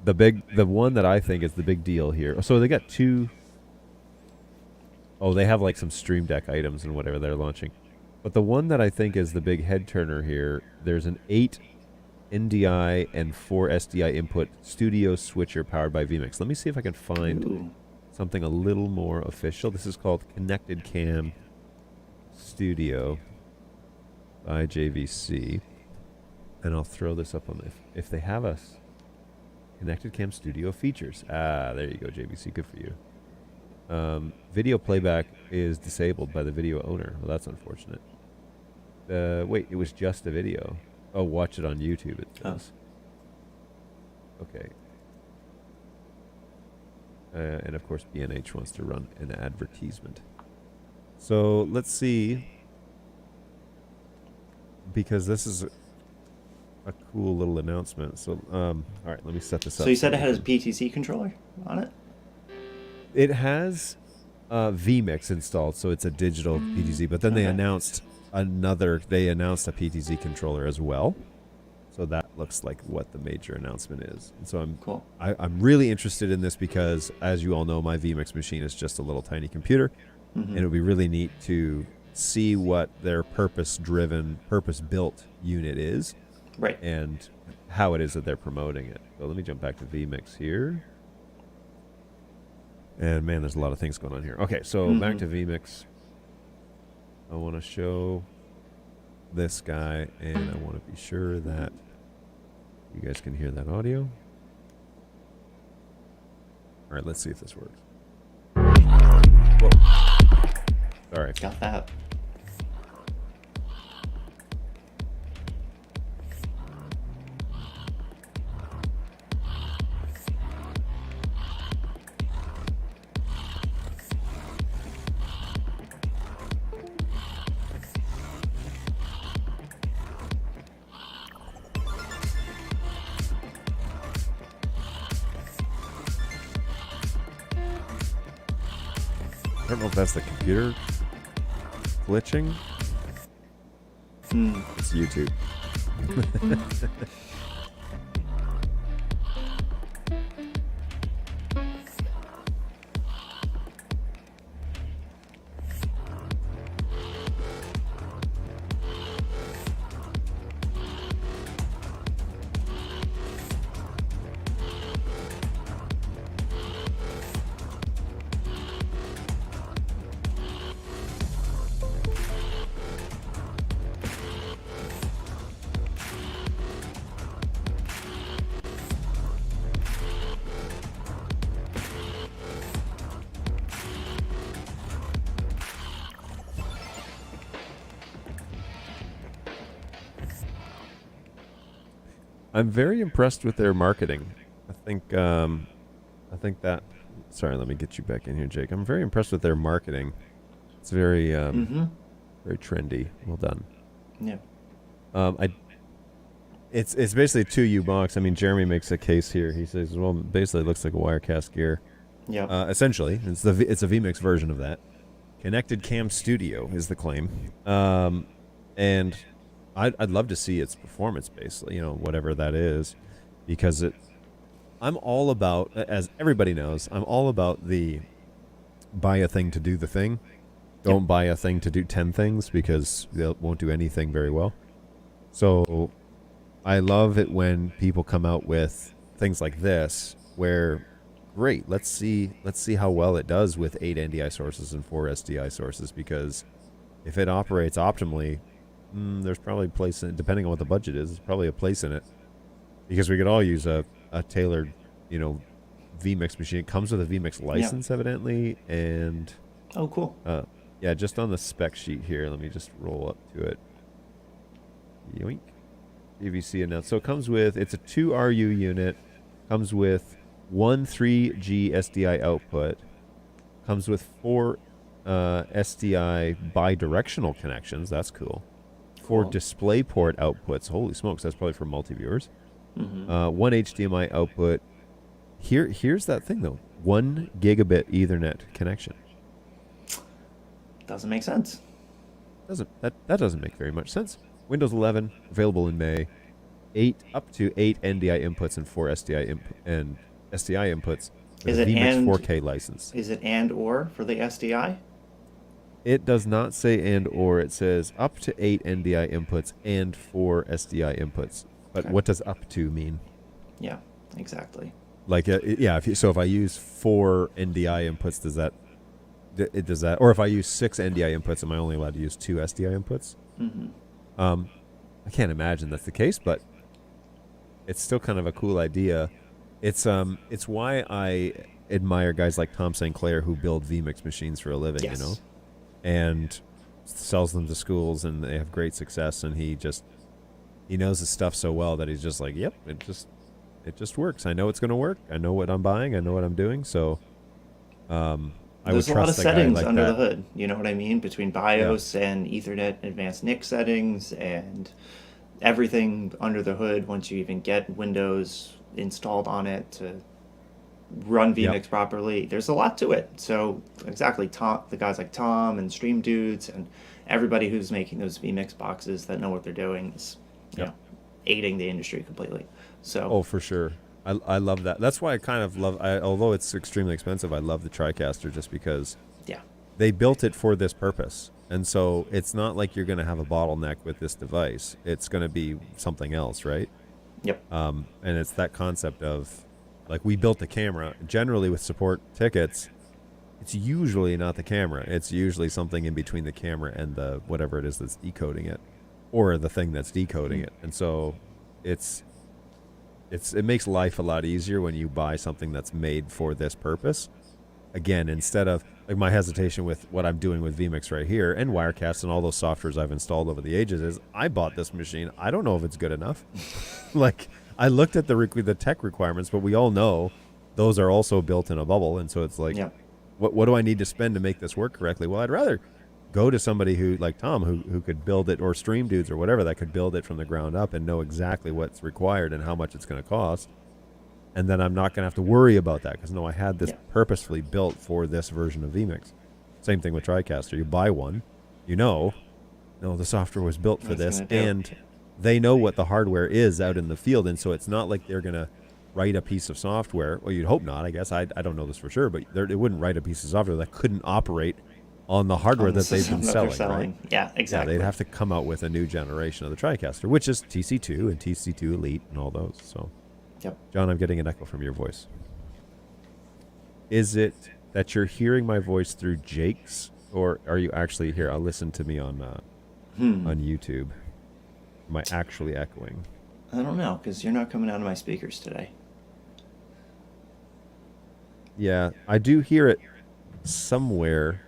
the one that I think is the big deal here. So they got two. Oh, they have like some Stream Deck items and whatever they're launching. But the one that I think is the big head turner here, there's an 8 NDI and 4 SDI input studio switcher powered by vMix. Let me see if I can find something a little more official. This is called Connected Cam Studio by JVC. And I'll throw this up on if they have us. Connected Cam Studio features. Ah, there you go, JVC. Good for you. Video playback is disabled by the video owner. Well, that's unfortunate. Wait, it was just a video. Oh, watch it on YouTube, it says. Okay. And of course, B&H wants to run an advertisement. So let's see. Because this is a cool little announcement. So, all right, let me set this up. So you said it has a PTC controller on it? It has vMix installed, so it's a digital PTZ. But then they announced a PTZ controller as well. So that looks like what the major announcement is. And so I'm really interested in this because, as you all know, my vMix machine is just a little tiny computer, and it would be really neat to see what their purpose-built unit is, right, and how it is that they're promoting it. So let me jump back to vMix here. And man, there's a lot of things going on here. Okay, so back to vMix. I want to show this guy, and I want to be sure that you guys can hear that audio. All right, let's see if this works. Whoa. Sorry. Got that. I don't know if that's the computer glitching. It's YouTube. I'm very impressed with their marketing. I think that. Sorry, let me get you back in here, Jake. I'm very impressed with their marketing. It's very, very trendy. Well done. Yeah. It's basically a 2U box. I mean, Jeremy makes a case here. He says, well, basically, it looks like a Wirecast gear. Yeah. Essentially, it's a vMix version of that. Connected Cam Studio is the claim, and I'd love to see its performance base, whatever that is, because I'm all about, as everybody knows, I'm all about the buy a thing to do the thing. Don't buy a thing to do 10 things because they won't do anything very well. So I love it when people come out with things like this where, great, let's see how well it does with 8 NDI sources and 4 SDI sources, because if it operates optimally, there's probably a place in it, depending on what the budget is, there's probably a place in it because we could all use a tailored, vMix machine. It comes with a vMix license, evidently, and Oh, cool. yeah, just on the spec sheet here. Let me just roll up to it. Yoink. PVC announced. So it comes with, it's a 2 RU unit, comes with one 3G SDI output, comes with 4 SDI bidirectional connections. That's cool. 4 DisplayPort outputs. Holy smokes, that's probably for multi-viewers. 1 HDMI output. Here's that thing though. 1 gigabit Ethernet connection. Doesn't make sense. That doesn't make very much sense. Windows 11 available in May. Up to 8 NDI inputs and 4 SDI inputs. Is with it a vMix and 4K license? Is it and or for the SDI? It does not say and or. It says up to 8 NDI inputs and 4 SDI inputs. But Okay. what does up to mean? Yeah, exactly. Like, yeah. If I use 4 NDI inputs, does that? Or if I use 6 NDI inputs, am I only allowed to use 2 SDI inputs? I can't imagine that's the case, but it's still kind of a cool idea. It's why I admire guys like Tom St. Clair who build vMix machines for a living, Yes. and sells them to schools, and they have great success. And he knows his stuff so well that he's just like, yep, it just works. I know it's going to work. I know what I'm buying. I know what I'm doing. So, I would There's a lot of trust a guy settings like under that. the hood. You know what I mean? Between BIOS and Ethernet advanced NIC settings and everything under the hood once you even get Windows installed on it to run vMix Yep. properly. There's a lot to it. So exactly, the guys like Tom and Stream Dudes and everybody who's making those vMix boxes that know what they're doing is aiding the industry completely. So Oh, for sure. I love that. That's why I kind of love, although it's extremely expensive, I love the TriCaster just because they built it for this purpose. And so it's not like you're going to have a bottleneck with this device. It's going to be something else, right? Yep. And it's that concept of, like, we built the camera. Generally with support tickets, it's usually not the camera. It's usually something in between the camera and the whatever it is that's decoding it, or the thing that's decoding it. And so it makes life a lot easier when you buy something that's made for this purpose. Again, instead of, like, my hesitation with what I'm doing with vMix right here and Wirecast and all those softwares I've installed over the ages is, I bought this machine. I don't know if it's good enough. Like, I looked at the tech requirements, but we all know those are also built in a bubble. And so it's like, what do I need to spend to make this work correctly? Well, I'd rather go to somebody who, like Tom, who could build it, or Stream Dudes or whatever, that could build it from the ground up and know exactly what's required and how much it's going to cost. And then I'm not going to have to worry about that because, no, I had this purposefully built for this version of vMix. Same thing with TriCaster. You buy one, no, the software was built for this, and they know what the hardware is out in the field. And so it's not like they're going to write a piece of software. Well, you'd hope not, I guess. I don't know this for sure, but they wouldn't write a piece of software that couldn't operate on the hardware that they've been selling, right? Yeah, exactly. Yeah, they'd have to come out with a new generation of the TriCaster, which is TC2 and TC2 Elite and all those. So, John, I'm getting an echo from your voice. Is it that you're hearing my voice through Jake's, or are you actually here? I'll listen to me on YouTube. Am I actually echoing? I don't know, because you're not coming out of my speakers today. Yeah, I do hear it somewhere.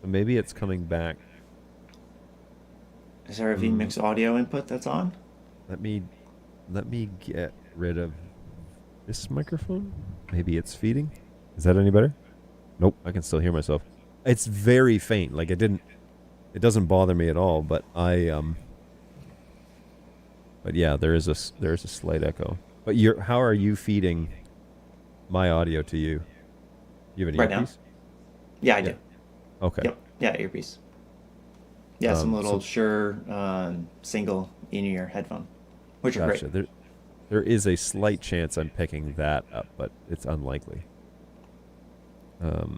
Maybe it's coming back. Is there a vMix audio input that's on? Let me get rid of this microphone. Maybe it's feeding. Is that any better? Nope, I can still hear myself. It's very faint. Like, it doesn't bother me at all, but but yeah, there is a slight echo. But how are you feeding my audio to you? You have an earpiece? Yeah, I do. Okay. Yep. Yeah, earpiece. Yeah, some little Shure single in-ear headphone, which are Gotcha. great. There is a slight chance I'm picking that up, but it's unlikely. Let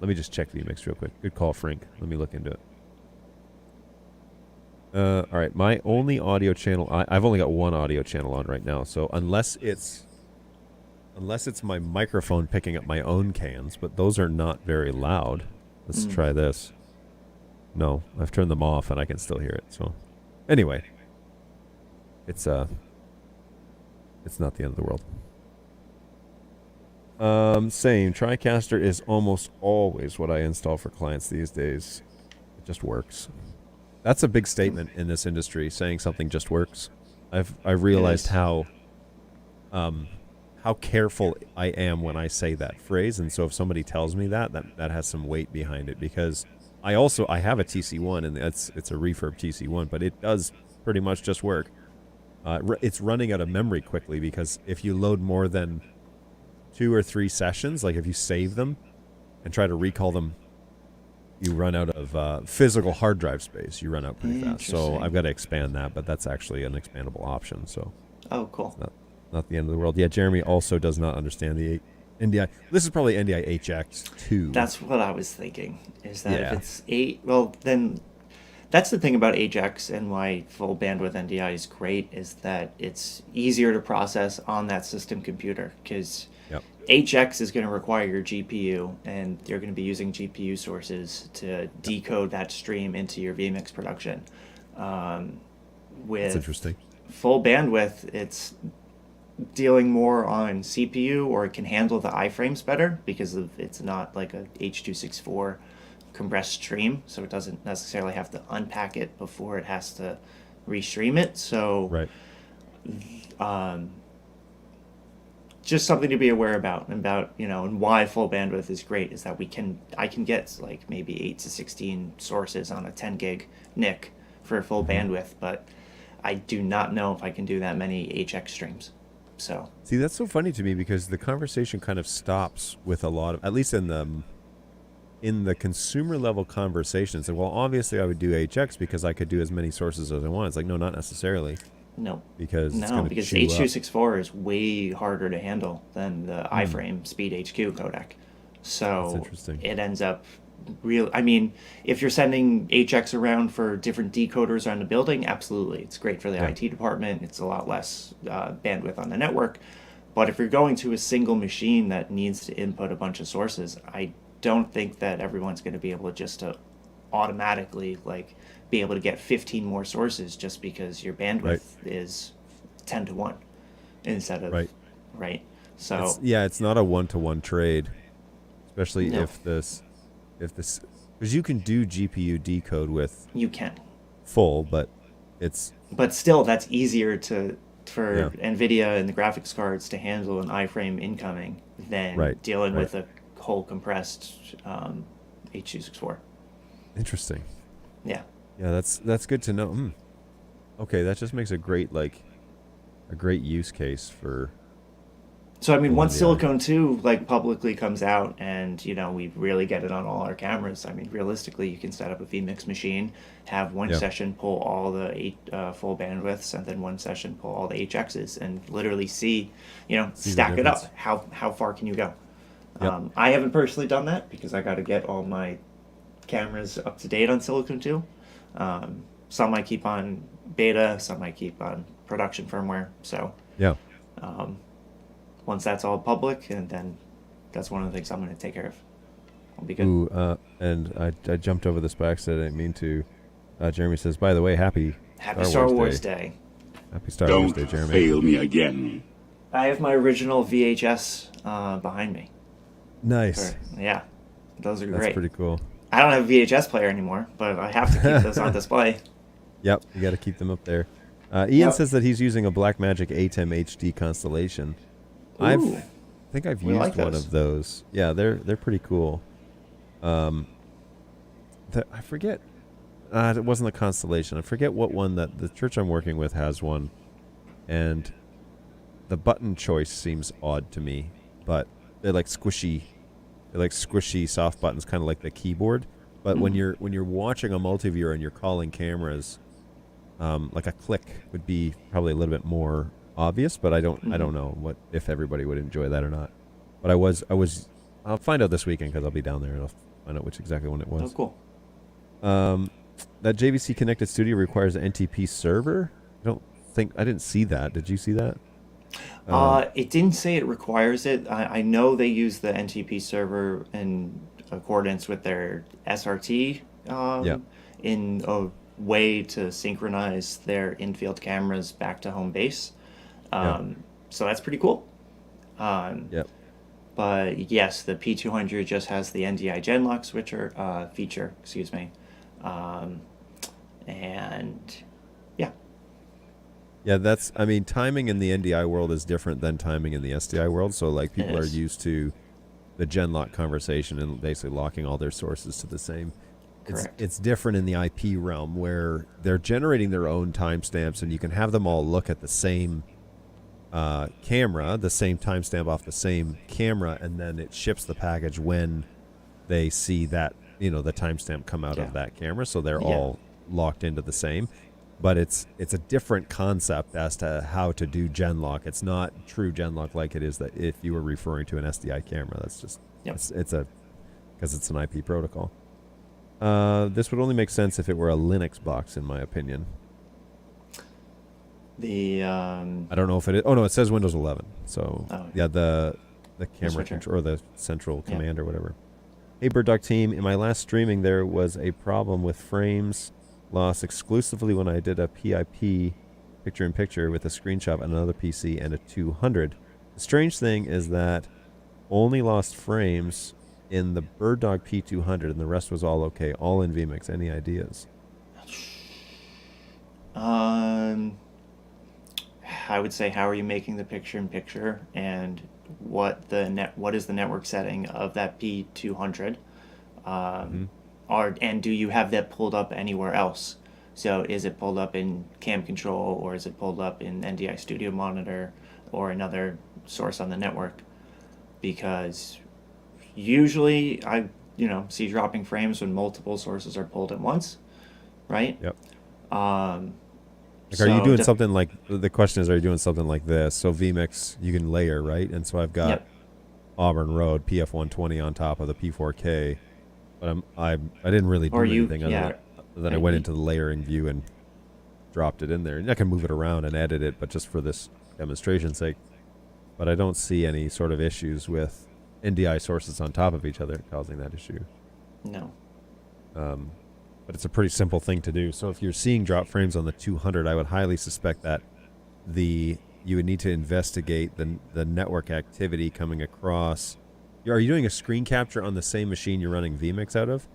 me just check vMix real quick. Good call, Frank. Let me look into it. All right, my only audio channel, I've only got one audio channel on right now, so unless it's my microphone picking up my own cans, but those are not very loud. Let's try this. No, I've turned them off and I can still hear it. So anyway, it's It's not the end of the world. Same. TriCaster is almost always what I install for clients these days. It just works. That's a big statement in this industry, saying something just works. I've realized how careful I am when I say that phrase, and so if somebody tells me that has some weight behind it, because I have a TC1, and it's a refurb TC1, but it does pretty much just work. It's running out of memory quickly, because if you load more than 2 or 3 sessions, like if you save them and try to recall them, you run out of physical hard drive space. You run out pretty fast. So I've got to expand that, but that's actually an expandable option. So oh, cool. It's not the end of the world. Yeah, Jeremy also does not understand the NDI. This is probably NDI HX2. That's what I was thinking. Is that if it's 8, well, then that's the thing about HX and why full bandwidth NDI is great, is that it's easier to process on that system computer, because HX is going to require your GPU, and you're going to be using GPU sources to decode that stream into your vMix production. With That's interesting. full bandwidth, it's dealing more on CPU, or it can handle the iframes better because it's not like a H.264 compressed stream, so it doesn't necessarily have to unpack it before it has to restream it. So just something to be aware about, and why full bandwidth is great is that I can get like maybe 8 to 16 sources on a 10 gig NIC for full bandwidth, but I do not know if I can do that many HX streams. So see, that's so funny to me, because the conversation kind of stops with a lot of, at least in the consumer level conversations. And well, obviously I would do HX because I could do as many sources as I want. It's like, no, not necessarily. No, because H.264 is way harder to handle than the iframe Speed HQ codec. So it ends up if you're sending HX around for different decoders around the building, absolutely, it's great for the IT department. It's a lot less bandwidth on the network. But if you're going to a single machine that needs to input a bunch of sources, I don't think that everyone's going to be able to automatically be able to get 15 more sources just because your bandwidth is 10 to 1 instead of right. So it's not a 1-to-1 trade, especially if this because you can do GPU decode with full, but still that's easier for NVIDIA and the graphics cards to handle an iframe incoming than dealing with a whole compressed H.264. Interesting. Yeah, that's good to know. Okay, that just makes a great use case for. So once Silicon 2 publicly comes out, and we really get it on all our cameras, realistically you can set up a vMix machine, have one session pull all the full bandwidths, and then one session pull all the HXs, and literally see stack it up. How far can you go? I haven't personally done that because I got to get all my cameras up to date on Silicon 2. Some I keep on beta, some I keep on production firmware. So once that's all public, and then that's one of the things I'm going to take care of. I'll be good. Ooh, and I jumped over this by accident. I didn't mean to. Jeremy says, by the way, happy Star Wars Day. Happy Star Wars Day, Jeremy. Don't fail me again. I have my original VHS behind me. Nice. Those are great. That's pretty cool. I don't have a VHS player anymore, but I have to keep those on display. Yep, you got to keep them up there. Ian says that he's using a Blackmagic ATEM HD Constellation. I think I've used one of those. Yeah, they're pretty cool. I forget. It wasn't the Constellation. I forget what one that the church I'm working with has one, and the button choice seems odd to me. But they're squishy. They're squishy soft buttons, kind of like the keyboard. But when you're watching a multi-viewer and you're calling cameras, a click would be probably a little bit more obvious. But I don't know if everybody would enjoy that or not. But I'll find out this weekend because I'll be down there and I'll find out which exactly one it was. Oh, cool. That JVC connected studio requires an NTP server. I didn't see that. Did you see that? It didn't say it requires it. I know they use the NTP server in accordance with their SRT in a way to synchronize their infield cameras back to home base. So that's pretty cool. Yep. But yes, the P200 just has the NDI Genlock switcher feature. Excuse me, and yeah. Yeah, I mean, timing in the NDI world is different than timing in the SDI world. So, like, people are used to the Genlock conversation and basically locking all their sources to the same. Correct. It's different in the IP realm where they're generating their own timestamps, and you can have them all look at the same camera, the same timestamp off the same camera, and then it ships the package when they see that, the timestamp come out of that camera. So they're all locked into the same. But it's a different concept as to how to do Genlock. It's not true Genlock like it is that if you were referring to an SDI camera. That's just because it's an IP protocol. This would only make sense if it were a Linux box, in my opinion. I don't know if it is. Oh no, it says Windows 11. So the camera switcher. control or the central command or whatever. Hey BirdDog team, in my last streaming there was a problem with frames lost exclusively when I did a PIP picture-in-picture with a screenshot on another PC and a 200. The strange thing is that only lost frames in the BirdDog P200 and the rest was all okay, all in vMix. Any ideas? I would say, how are you making the picture-in-picture, and what is the network setting of that P200? And do you have that pulled up anywhere else? So is it pulled up in Cam Control, or is it pulled up in NDI Studio Monitor or another source on the network? Because usually I see dropping frames when multiple sources are pulled at once, right? Yep. Are you doing something like, the question is, are you doing something like this? So vMix, you can layer, right? And so I've got Auburn Road PF120 on top of the P4K. But I didn't really do anything other than I went into the layering view and dropped it in there. And I can move it around and edit it, but just for this demonstration's sake. But I don't see any sort of issues with NDI sources on top of each other causing that issue. No. But it's a pretty simple thing to do. So if you're seeing drop frames on the 200, I would highly suspect that you would need to investigate the network activity coming across. Are you doing a screen capture on the same machine you're running vMix out of?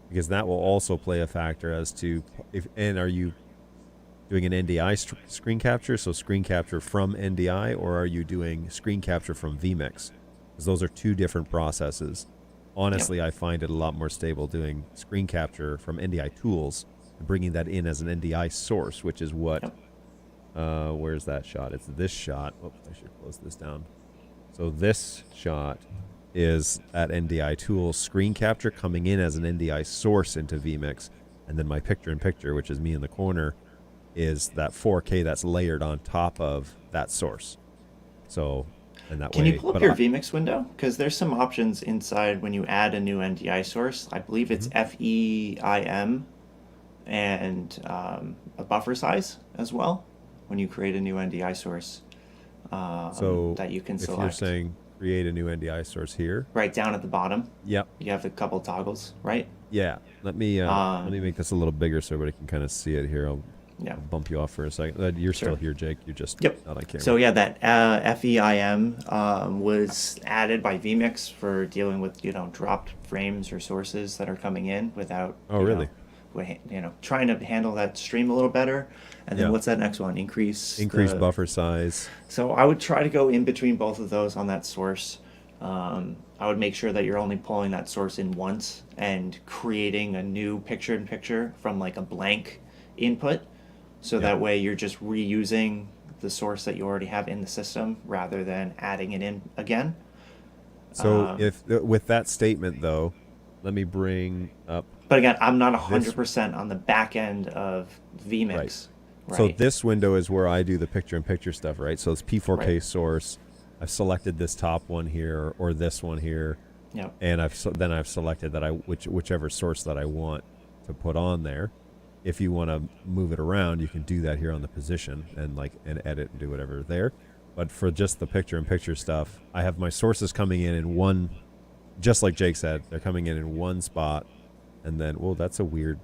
Because that will also play a factor as to are you doing an NDI screen capture, so screen capture from NDI, or are you doing screen capture from vMix? Because those are two different processes. Honestly, I find it a lot more stable doing screen capture from NDI tools and bringing that in as an NDI source, which is what, where's that shot? It's this shot. Oops, I should close this down. So this shot is at NDI tools screen capture coming in as an NDI source into vMix, and then my picture-in-picture, which is me in the corner, is that 4K that's layered on top of that source. So, and that Can way, you pull up your vMix window? Because there's some options inside when you add a new NDI source. I believe it's FEIM and a buffer size as well when you create a new NDI source that you can select. If you're saying create a new NDI source here, right down at the bottom. Yep. You have a couple toggles, right? Yeah. Let me make this a little bigger so everybody can kind of see it here. I'll bump you off for a second. You're still here, Jake. You're just not on camera. So yeah, that FEIM was added by vMix for dealing with dropped frames or sources that are coming in without trying to handle that stream a little better. And then what's that next one? Increase buffer size. So I would try to go in between both of those on that source. I would make sure that you're only pulling that source in once and creating a new picture-in-picture from like a blank input. So that way you're just reusing the source that you already have in the system rather than adding it in again. So with that statement though, let me bring up. But again, I'm not 100% on the back end of vMix. Right. So this window is where I do the picture-in-picture stuff, right? So it's P4K source. I've selected this top one here or this one here, and I've selected that whichever source that I want to put on there. If you want to move it around, you can do that here on the position and edit and do whatever there. But for just the picture-in-picture stuff, I have my sources coming in one, just like Jake said, they're coming in one spot, and then that's a weird.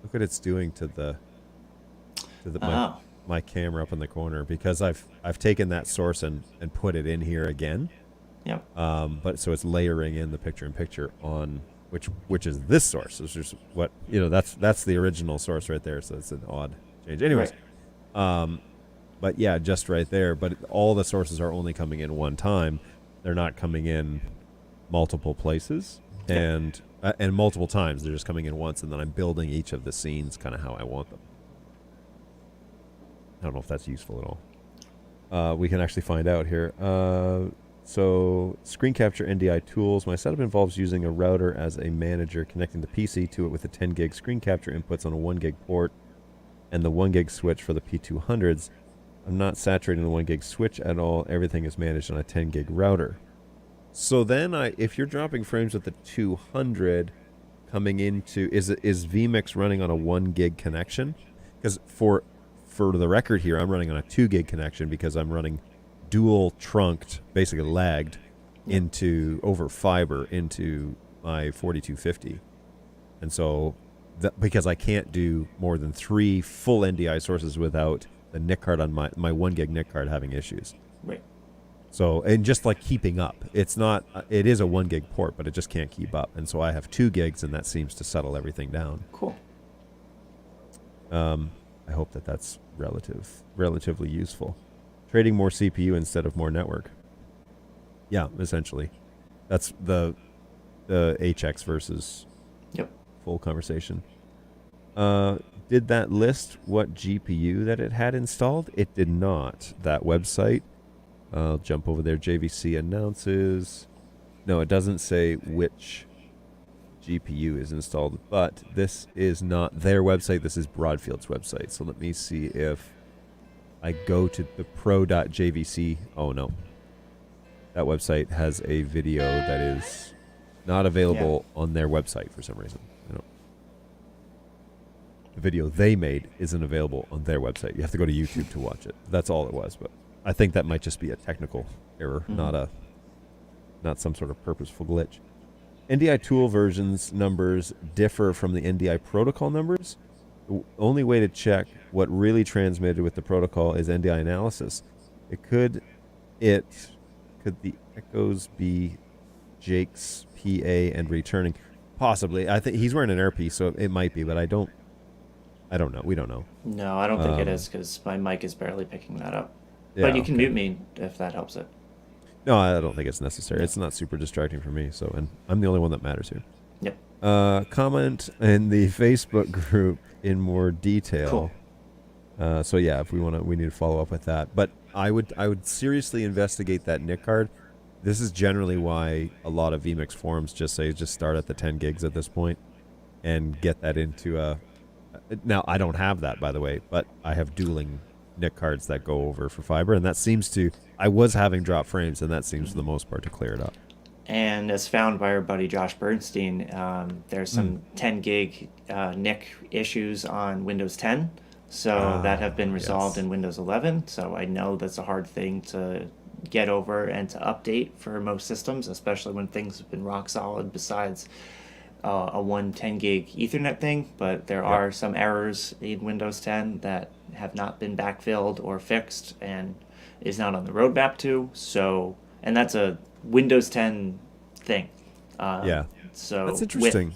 Look what it's doing to the. my camera up in the corner because I've taken that source and put it in here again. Yep. But so it's layering in the picture-in-picture on which is this source. Which is what that's the original source right there. So it's an odd change. Anyways, but yeah, just right there. But all the sources are only coming in one time. They're not coming in multiple places and multiple times. They're just coming in once, and then I'm building each of the scenes kind of how I want them. I don't know if that's useful at all. We can actually find out here. So, screen capture NDI tools. My setup involves using a router as a manager, connecting the PC to it with the 10 gig screen capture inputs on a 1 gig port and the 1 gig switch for the P200s. I'm not saturating the 1 gig switch at all. Everything is managed on a 10 gig router. So then if you're dropping frames with the 200 coming into, is vMix running on a 1 gig connection? Because for the record here, I'm running on a 2 gig connection because I'm running dual trunked, basically lagged over fiber into my 4250. And so because I can't do more than 3 full NDI sources without the NIC card on my 1 gig NIC card having issues. Right. So, and just like keeping up, it is a 1 gig port, but it just can't keep up. And so I have 2 gigs and that seems to settle everything down. Cool. I hope that's relatively useful. Trading more CPU instead of more network. Yeah, essentially. That's the HX versus full conversation. Did that list what GPU that it had installed? It did not. That website. I'll jump over there. JVC announces. No, it doesn't say which GPU is installed, but this is not their website. This is Broadfield's website. So let me see if I go to the pro.jvc. Oh, no. That website has a video that is not available on their website for some reason. The video they made isn't available on their website. You have to go to YouTube to watch it. That's all it was, but I think that might just be a technical error, not some sort of purposeful glitch. NDI tool versions numbers differ from the NDI protocol numbers. The only way to check what really transmitted with the protocol is NDI analysis. Could the echoes be Jake's PA and returning? Possibly. I think he's wearing an earpiece, so it might be, but I don't know. We don't know. No, I don't think it is because my mic is barely picking that up. Yeah, but you can mute me if that helps it. No, I don't think it's necessary. It's not super distracting for me. So, and I'm the only one that matters here. Yep. Comment in the Facebook group in more detail. Cool. So yeah, if we need to follow up with that. But I would seriously investigate that NIC card. This is generally why a lot of vMix forums just start at the 10 gigs at this point and get that into a. Now I don't have that, by the way, but I have dueling NIC cards that go over for fiber, and that seems to. I was having drop frames, and that seems for the most part to clear it up. And as found by our buddy Josh Bernstein, there's some 10 gig NIC issues on Windows 10, so that have been resolved in Windows 11. So I know that's a hard thing to get over and to update for most systems, especially when things have been rock solid besides a 110 gig Ethernet thing. But there are some errors in Windows 10 that have not been backfilled or fixed and is not on the roadmap to. So, and that's a Windows 10 thing. So that's interesting.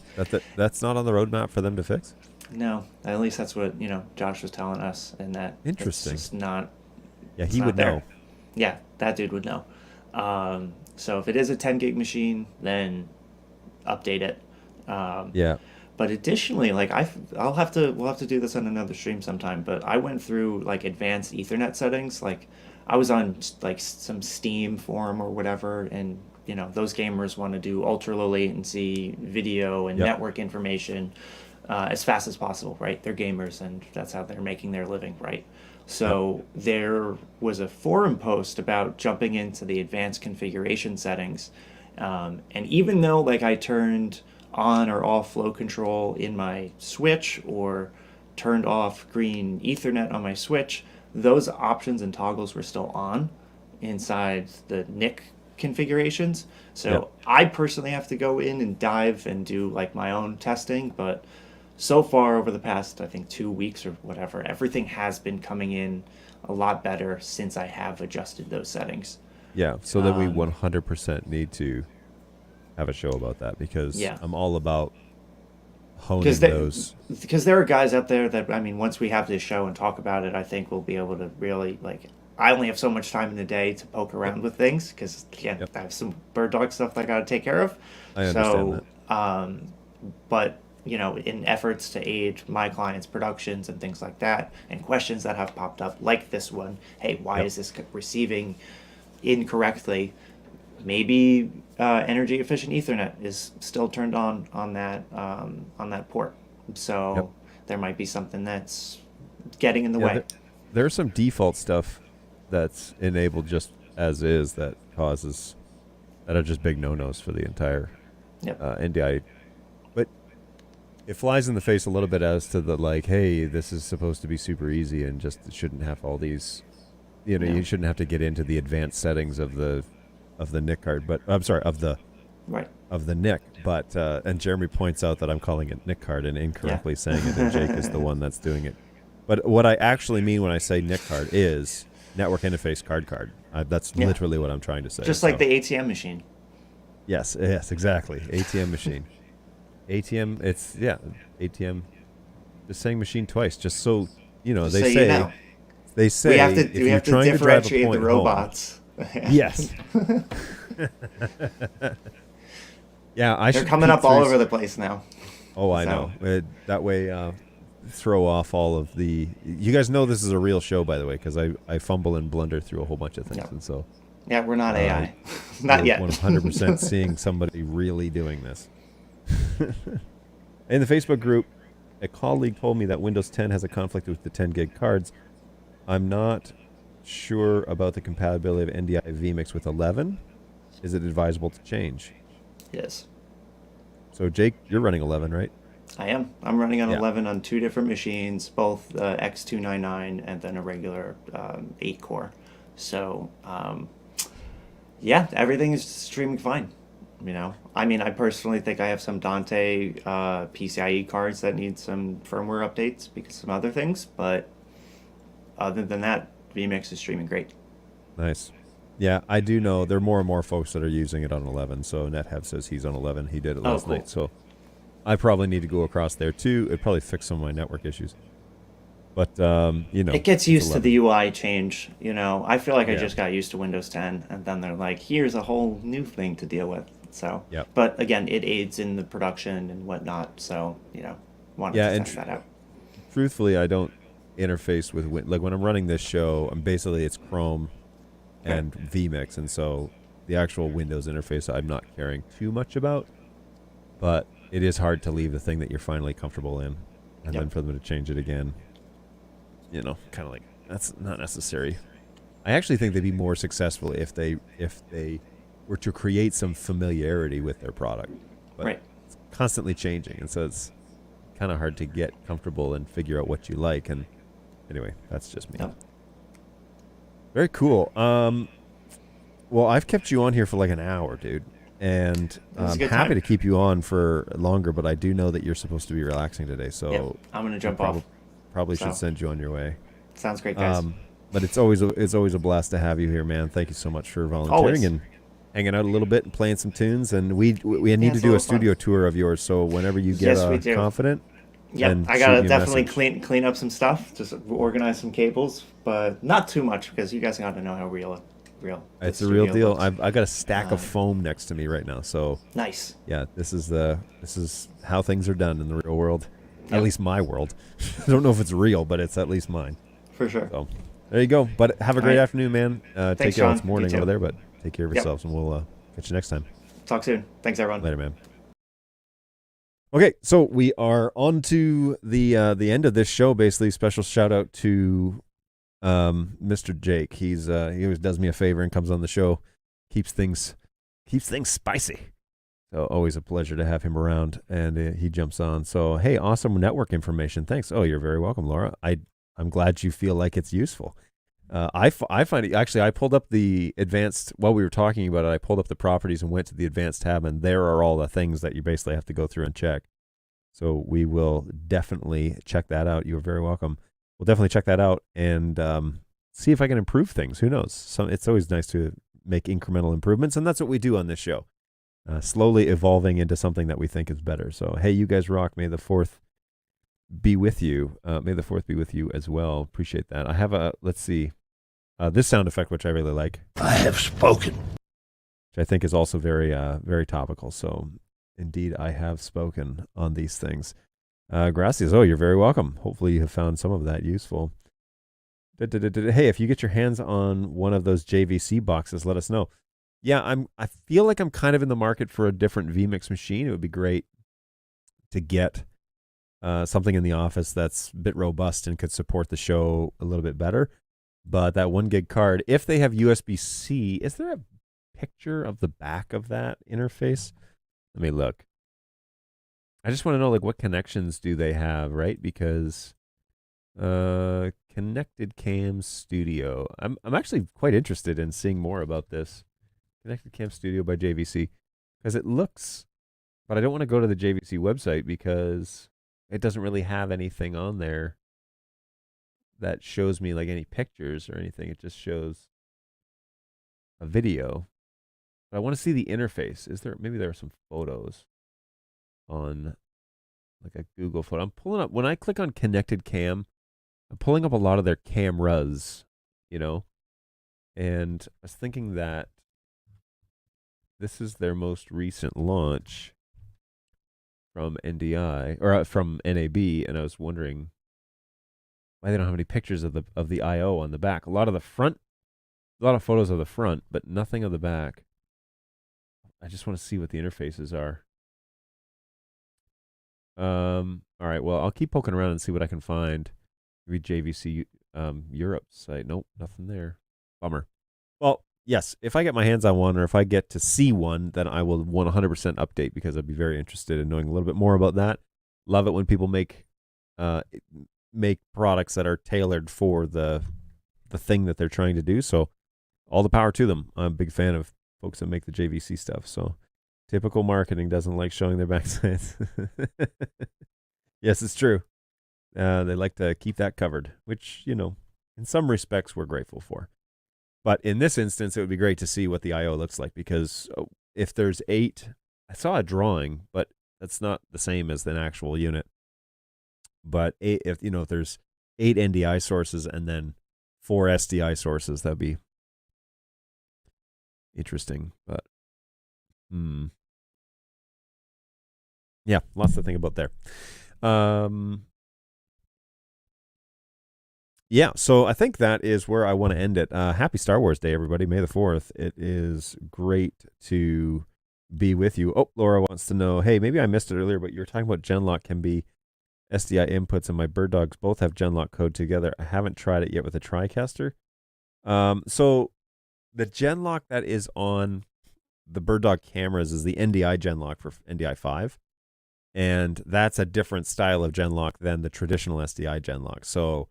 That's not on the roadmap for them to fix. No, at least that's what Josh was telling us, and that interesting. It's just not. Yeah, he would know. Yeah, that dude would know. So if it is a 10 gig machine, then update it. But additionally, like we'll have to do this on another stream sometime. But I went through like advanced Ethernet settings. Like I was on like some Steam forum or whatever, and those gamers want to do ultra low latency video and network information as fast as possible, right? They're gamers, and that's how they're making their living, right? So there was a forum post about jumping into the advanced configuration settings, and even though like I turned on or off flow control in my switch or turned off green Ethernet on my switch, those options and toggles were still on inside the NIC configurations. So I personally have to go in and dive and do like my own testing, but so far over the past, I think, 2 weeks or whatever, everything has been coming in a lot better since I have adjusted those settings. Yeah, so then we 100% need to have a show about that, because Yeah. I'm all about honing Because those. there are guys out there that, I mean, once we have this show and talk about it, I think we'll be able to really, like, I only have so much time in the day to poke around with things, because, again, Yep. I have some bird dog stuff that I got to take care of. I understand that. But, you know, in efforts to aid my clients' productions and things like that, and questions that have popped up, like this one, hey, why Yep. is this receiving incorrectly? Maybe energy efficient Ethernet is still turned on that port, so Yep. there might be something that's getting in the Yeah, way. there's some default stuff that's enabled just as is that are just big no-nos for the entire Yep. NDI. But it flies in the face a little bit as to the, like, hey, this is supposed to be super easy and just shouldn't have all these, you know, Yeah. you shouldn't have to get into the advanced settings of the NIC card, but I'm sorry, of the Right. NIC. But and Jeremy points out that I'm calling it NIC card and incorrectly saying it, and Jake is the one that's doing it. But what I actually mean when I say NIC card is network interface card. That's Yeah. literally what I'm trying to say. Just like the ATM machine. Yes, exactly. ATM machine. ATM, it's, yeah, ATM, just saying machine twice, just so, you know, Just they so say, you know. they say, We have to if we you're have to trying to drive a differentiate the point home- robots. Yes. Yeah, I They're should coming peek up all through over the place now. Oh, I So- know. That way, throw off all of the. You guys know this is a real show, by the way, because I fumble and blunder through a whole bunch of things, Yeah. and so Yeah, we're not AI. Not we're yet. 100% seeing somebody really doing this. In the Facebook group, a colleague told me that Windows 10 has a conflict with the 10 gig cards. I'm not sure about the compatibility of NDI vMix with 11. Is it advisable to change? Yes. So, Jake, you're running 11, right? I am. I'm running on Yeah. 11 on two different machines, both X299 and then a regular 8 core. So, yeah, everything is streaming fine. You know, I mean, I personally think I have some Dante PCIe cards that need some firmware updates because of some other things, but other than that, vMix is streaming great. Nice. Yeah, I do know there are more and more folks that are using it on 11. So NetHev says he's on 11. He did it last cool. night. So I probably need to go across there too. It'd probably fix some of my network issues. But, you know. It gets it's used to 11. the UI change, you know. I feel like I Yeah. just got used to Windows 10, and then they're like, here's a whole new thing to deal with. So, Yep. but again, it aids in the production and whatnot. So, you know, wanted Yeah, to and test that out. Truthfully, I don't interface with like when I'm running this show. I'm basically it's Chrome and vMix, and so the actual Windows interface I'm not caring too much about. But it is hard to leave the thing that you're finally comfortable in, and Yep. then for them to change it again. You know, kind of like that's not necessary. I actually think they'd be more successful if they were to create some familiarity with their product. But Right. it's constantly changing, and so it's kind of hard to get comfortable and figure out what you like. And anyway, that's just me. Yep. Very cool. Well, I've kept you on here for like an hour, dude, and was a I'm good happy time. to keep you on for longer. But I do know that you're supposed to be relaxing today, so Yep. I'm going to jump I off. Probably So. should send you on your way. Sounds great, guys. But it's always a blast to have you here, man. Thank you so much for volunteering Always. and hanging out a little bit and playing some tunes. And we need it's to a do lot a of fun. studio tour of yours. So whenever you get Yes, we do. confident, Yep, and I shoot gotta me a definitely message. clean up some stuff, just organize some cables, but not too much because you guys got to know how real. the It's a real studio deal. looks. I got a stack of foam next to me right now. So Nice. yeah, this is how things are done in the real world. Yep. At least my world. I don't know if it's real, but it's at least mine. For sure. So there you go. But have a great right. afternoon, man. Take Thanks, care. Sean. It's morning You too. over there, but take care of Yep. yourselves, and we'll catch you next time. Talk soon. Thanks, everyone. Later, man. Okay, so we are on to the end of this show. Basically, special shout out to Mr. Jake. He always does me a favor and comes on the show, keeps things spicy. So always a pleasure to have him around, and he jumps on. So hey, awesome network information. Thanks. Oh, you're very welcome, Laura. I'm glad you feel like it's useful. I find it, actually, I pulled up the advanced, while we were talking about it, I pulled up the properties and went to the advanced tab, and there are all the things that you basically have to go through and check. So we will definitely check that out. You're very welcome. We'll definitely check that out and see if I can improve things. Who knows? It's always nice to make incremental improvements, and that's what we do on this show. Slowly evolving into something that we think is better. So, hey, you guys rock. May the 4th be with you. May the 4th be with you as well. Appreciate that. I have let's see, this sound effect, which I really like. I have spoken. Which I think is also very, very topical. So, indeed, I have spoken on these things. Gracias. Oh, you're very welcome. Hopefully you have found some of that useful. Hey, if you get your hands on one of those JVC boxes, let us know. Yeah, I feel like I'm kind of in the market for a different vMix machine. It would be great to get something in the office that's a bit robust and could support the show a little bit better. But that 1 gig card, if they have USB-C, is there a picture of the back of that interface? Let me look. I just want to know, like, what connections do they have, right? Because Connected Cam Studio. I'm actually quite interested in seeing more about this. Connected Cam Studio by JVC, because it looks, but I don't want to go to the JVC website because it doesn't really have anything on there that shows me like any pictures or anything. It just shows a video. But I want to see the interface. Maybe there are some photos on like a Google photo. I'm pulling up, when I click on Connected Cam, I'm pulling up a lot of their cameras, and I was thinking that this is their most recent launch from NDI or from NAB, and I was wondering why they don't have any pictures of the I/O on the back. A lot of photos of the front, but nothing of the back. I just want to see what the interfaces are. All right. Well, I'll keep poking around and see what I can find. Maybe JVC Europe site. Nope, nothing there. Bummer. Well, yes, if I get my hands on one or if I get to see one, then I will 100% update because I'd be very interested in knowing a little bit more about that. Love it when people make products that are tailored for the thing that they're trying to do. So all the power to them. I'm a big fan of folks that make the JVC stuff. So typical marketing doesn't like showing their backsides. Yes, it's true. They like to keep that covered, which, in some respects we're grateful for. But in this instance, it would be great to see what the I/O looks like, because if there's 8, I saw a drawing, but that's not the same as an actual unit. But if there's 8 NDI sources and then 4 SDI sources, that'd be interesting. But yeah, lots to think about there. Yeah, so I think that is where I want to end it. Happy Star Wars Day, everybody. May the 4th. It is great to be with you. Oh, Laura wants to know, hey, maybe I missed it earlier, but you were talking about Genlock can be SDI inputs, and my BirdDogs both have Genlock code together. I haven't tried it yet with a TriCaster. So the Genlock that is on the BirdDog cameras is the NDI Genlock for NDI 5. And that's a different style of Genlock than the traditional SDI Genlock. So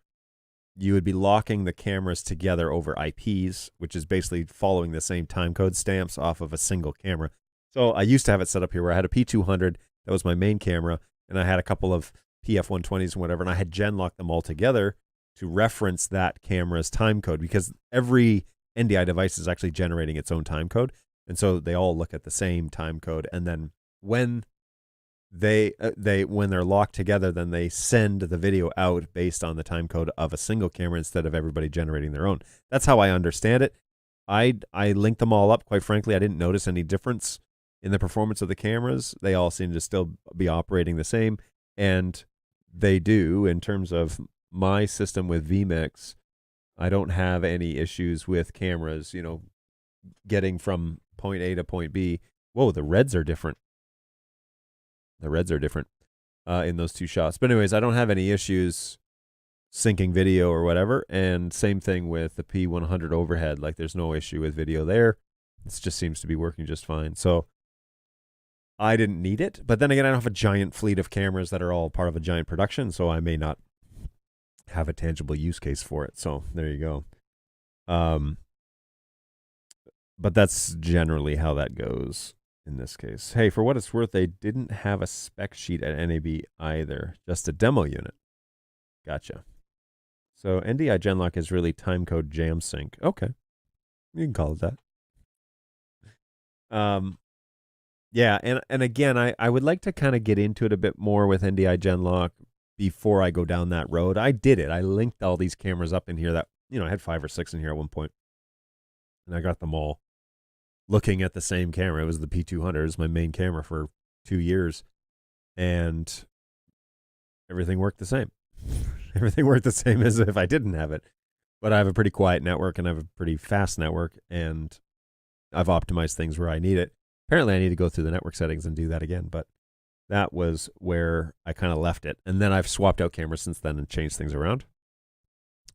you would be locking the cameras together over IPs, which is basically following the same timecode stamps off of a single camera. So I used to have it set up here where I had a P200, that was my main camera, and I had a couple of PF120s and whatever, and I had Genlocked them all together to reference that camera's timecode, because every NDI device is actually generating its own timecode, and so they all look at the same timecode, and then when when they're locked together, then they send the video out based on the time code of a single camera instead of everybody generating their own. That's how I understand it. I linked them all up. Quite frankly, I didn't notice any difference in the performance of the cameras. They all seem to still be operating the same, and they do. In terms of my system with vMix, I don't have any issues with cameras, getting from point A to point B. Whoa, the reds are different. The reds are different in those two shots. But anyways, I don't have any issues syncing video or whatever. And same thing with the P100 overhead. Like, there's no issue with video there. It just seems to be working just fine. So I didn't need it. But then again, I don't have a giant fleet of cameras that are all part of a giant production, so I may not have a tangible use case for it. So there you go. But that's generally how that goes. in this case. Hey, for what it's worth, they didn't have a spec sheet at NAB either, just a demo unit. Gotcha. So NDI Genlock is really timecode jam sync. Okay. You can call it that. Yeah, and again, I would like to kind of get into it a bit more with NDI Genlock before I go down that road. I did it. I linked all these cameras up in here that, I had 5 or 6 in here at one point. And I got them all looking at the same camera. It was the P200. It was my main camera for 2 years. And everything worked the same. Everything worked the same as if I didn't have it. But I have a pretty quiet network and I have a pretty fast network. And I've optimized things where I need it. Apparently, I need to go through the network settings and do that again. But that was where I kind of left it. And then I've swapped out cameras since then and changed things around.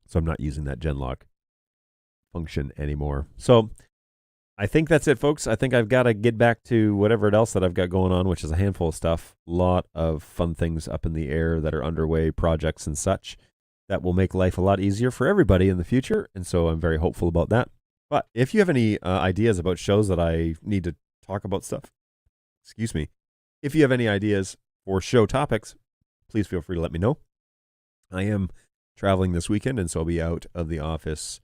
So I'm not using that Genlock function anymore. So I think that's it, folks. I think I've got to get back to whatever else that I've got going on, which is a handful of stuff. A lot of fun things up in the air that are underway, projects and such, that will make life a lot easier for everybody in the future. And so I'm very hopeful about that. But if you have any ideas about shows that I need to talk about stuff, excuse me, if you have any ideas for show topics, please feel free to let me know. I am traveling this weekend, and so I'll be out of the office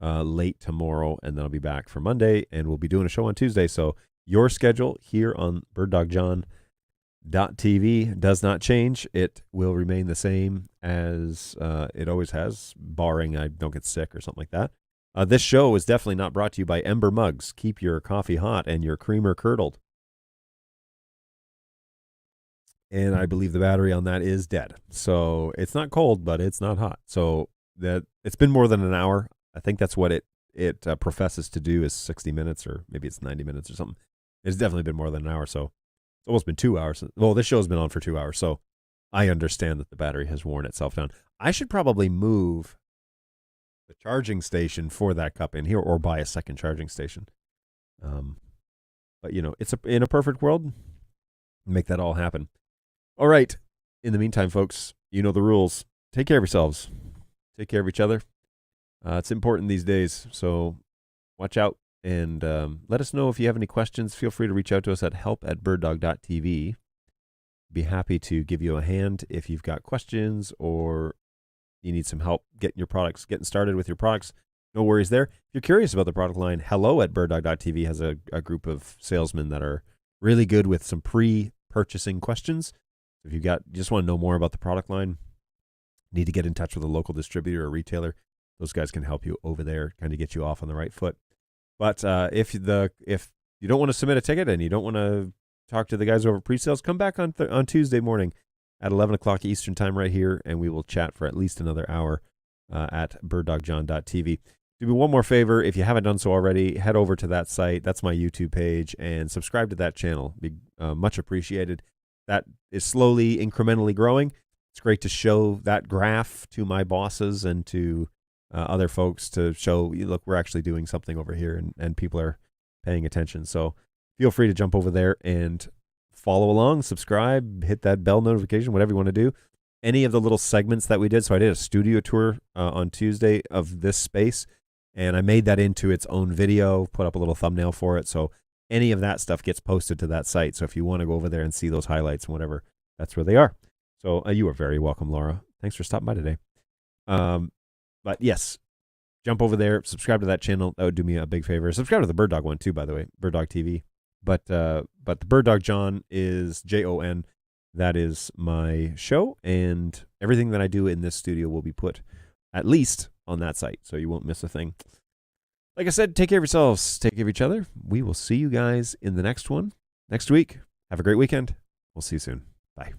late tomorrow, and then I'll be back for Monday, and we'll be doing a show on Tuesday. So your schedule here on BirdDogJohn.tv does not change. It will remain the same as it always has, barring I don't get sick or something like that. This show is definitely not brought to you by Ember Mugs. Keep your coffee hot and your creamer curdled. And I believe the battery on that is dead. So it's not cold, but it's not hot. So that it's been more than an hour. I think that's what it professes to do, is 60 minutes, or maybe it's 90 minutes or something. It's definitely been more than an hour. So it's almost been 2 hours. Well, this show's been on for 2 hours. So I understand that the battery has worn itself down. I should probably move the charging station for that cup in here, or buy a second charging station. But it's in a perfect world, make that all happen. All right. In the meantime, folks, you know the rules. Take care of yourselves. Take care of each other. It's important these days, so watch out. And let us know if you have any questions. Feel free to reach out to us at help@birddog.tv. Be happy to give you a hand if you've got questions or you need some help getting started with your products. No worries there. If you're curious about the product line, hello@birddog.tv has a group of salesmen that are really good with some pre-purchasing questions. If you just want to know more about the product line, need to get in touch with a local distributor or retailer, those guys can help you over there, kind of get you off on the right foot. But if you don't want to submit a ticket and you don't want to talk to the guys over pre-sales, come back on Tuesday morning at 11 o'clock Eastern time right here, and we will chat for at least another hour at birddogjohn.tv. Do me one more favor. If you haven't done so already, head over to that site. That's my YouTube page, and subscribe to that channel. Be much appreciated. That is slowly, incrementally growing. It's great to show that graph to my bosses and to other folks to show, look, we're actually doing something over here, and people are paying attention. So feel free to jump over there and follow along, subscribe, hit that bell notification, whatever you want to do. Any of the little segments that we did. So I did a studio tour on Tuesday of this space, and I made that into its own video, put up a little thumbnail for it. So any of that stuff gets posted to that site. So if you want to go over there and see those highlights and whatever, that's where they are. So you are very welcome, Laura. Thanks for stopping by today. But yes, jump over there, subscribe to that channel. That would do me a big favor. Subscribe to the BirdDog one too, by the way, BirdDog TV. But the BirdDog John is JON. That is my show, and everything that I do in this studio will be put at least on that site, so you won't miss a thing. Like I said, take care of yourselves, take care of each other. We will see you guys in the next one next week. Have a great weekend. We'll see you soon. Bye.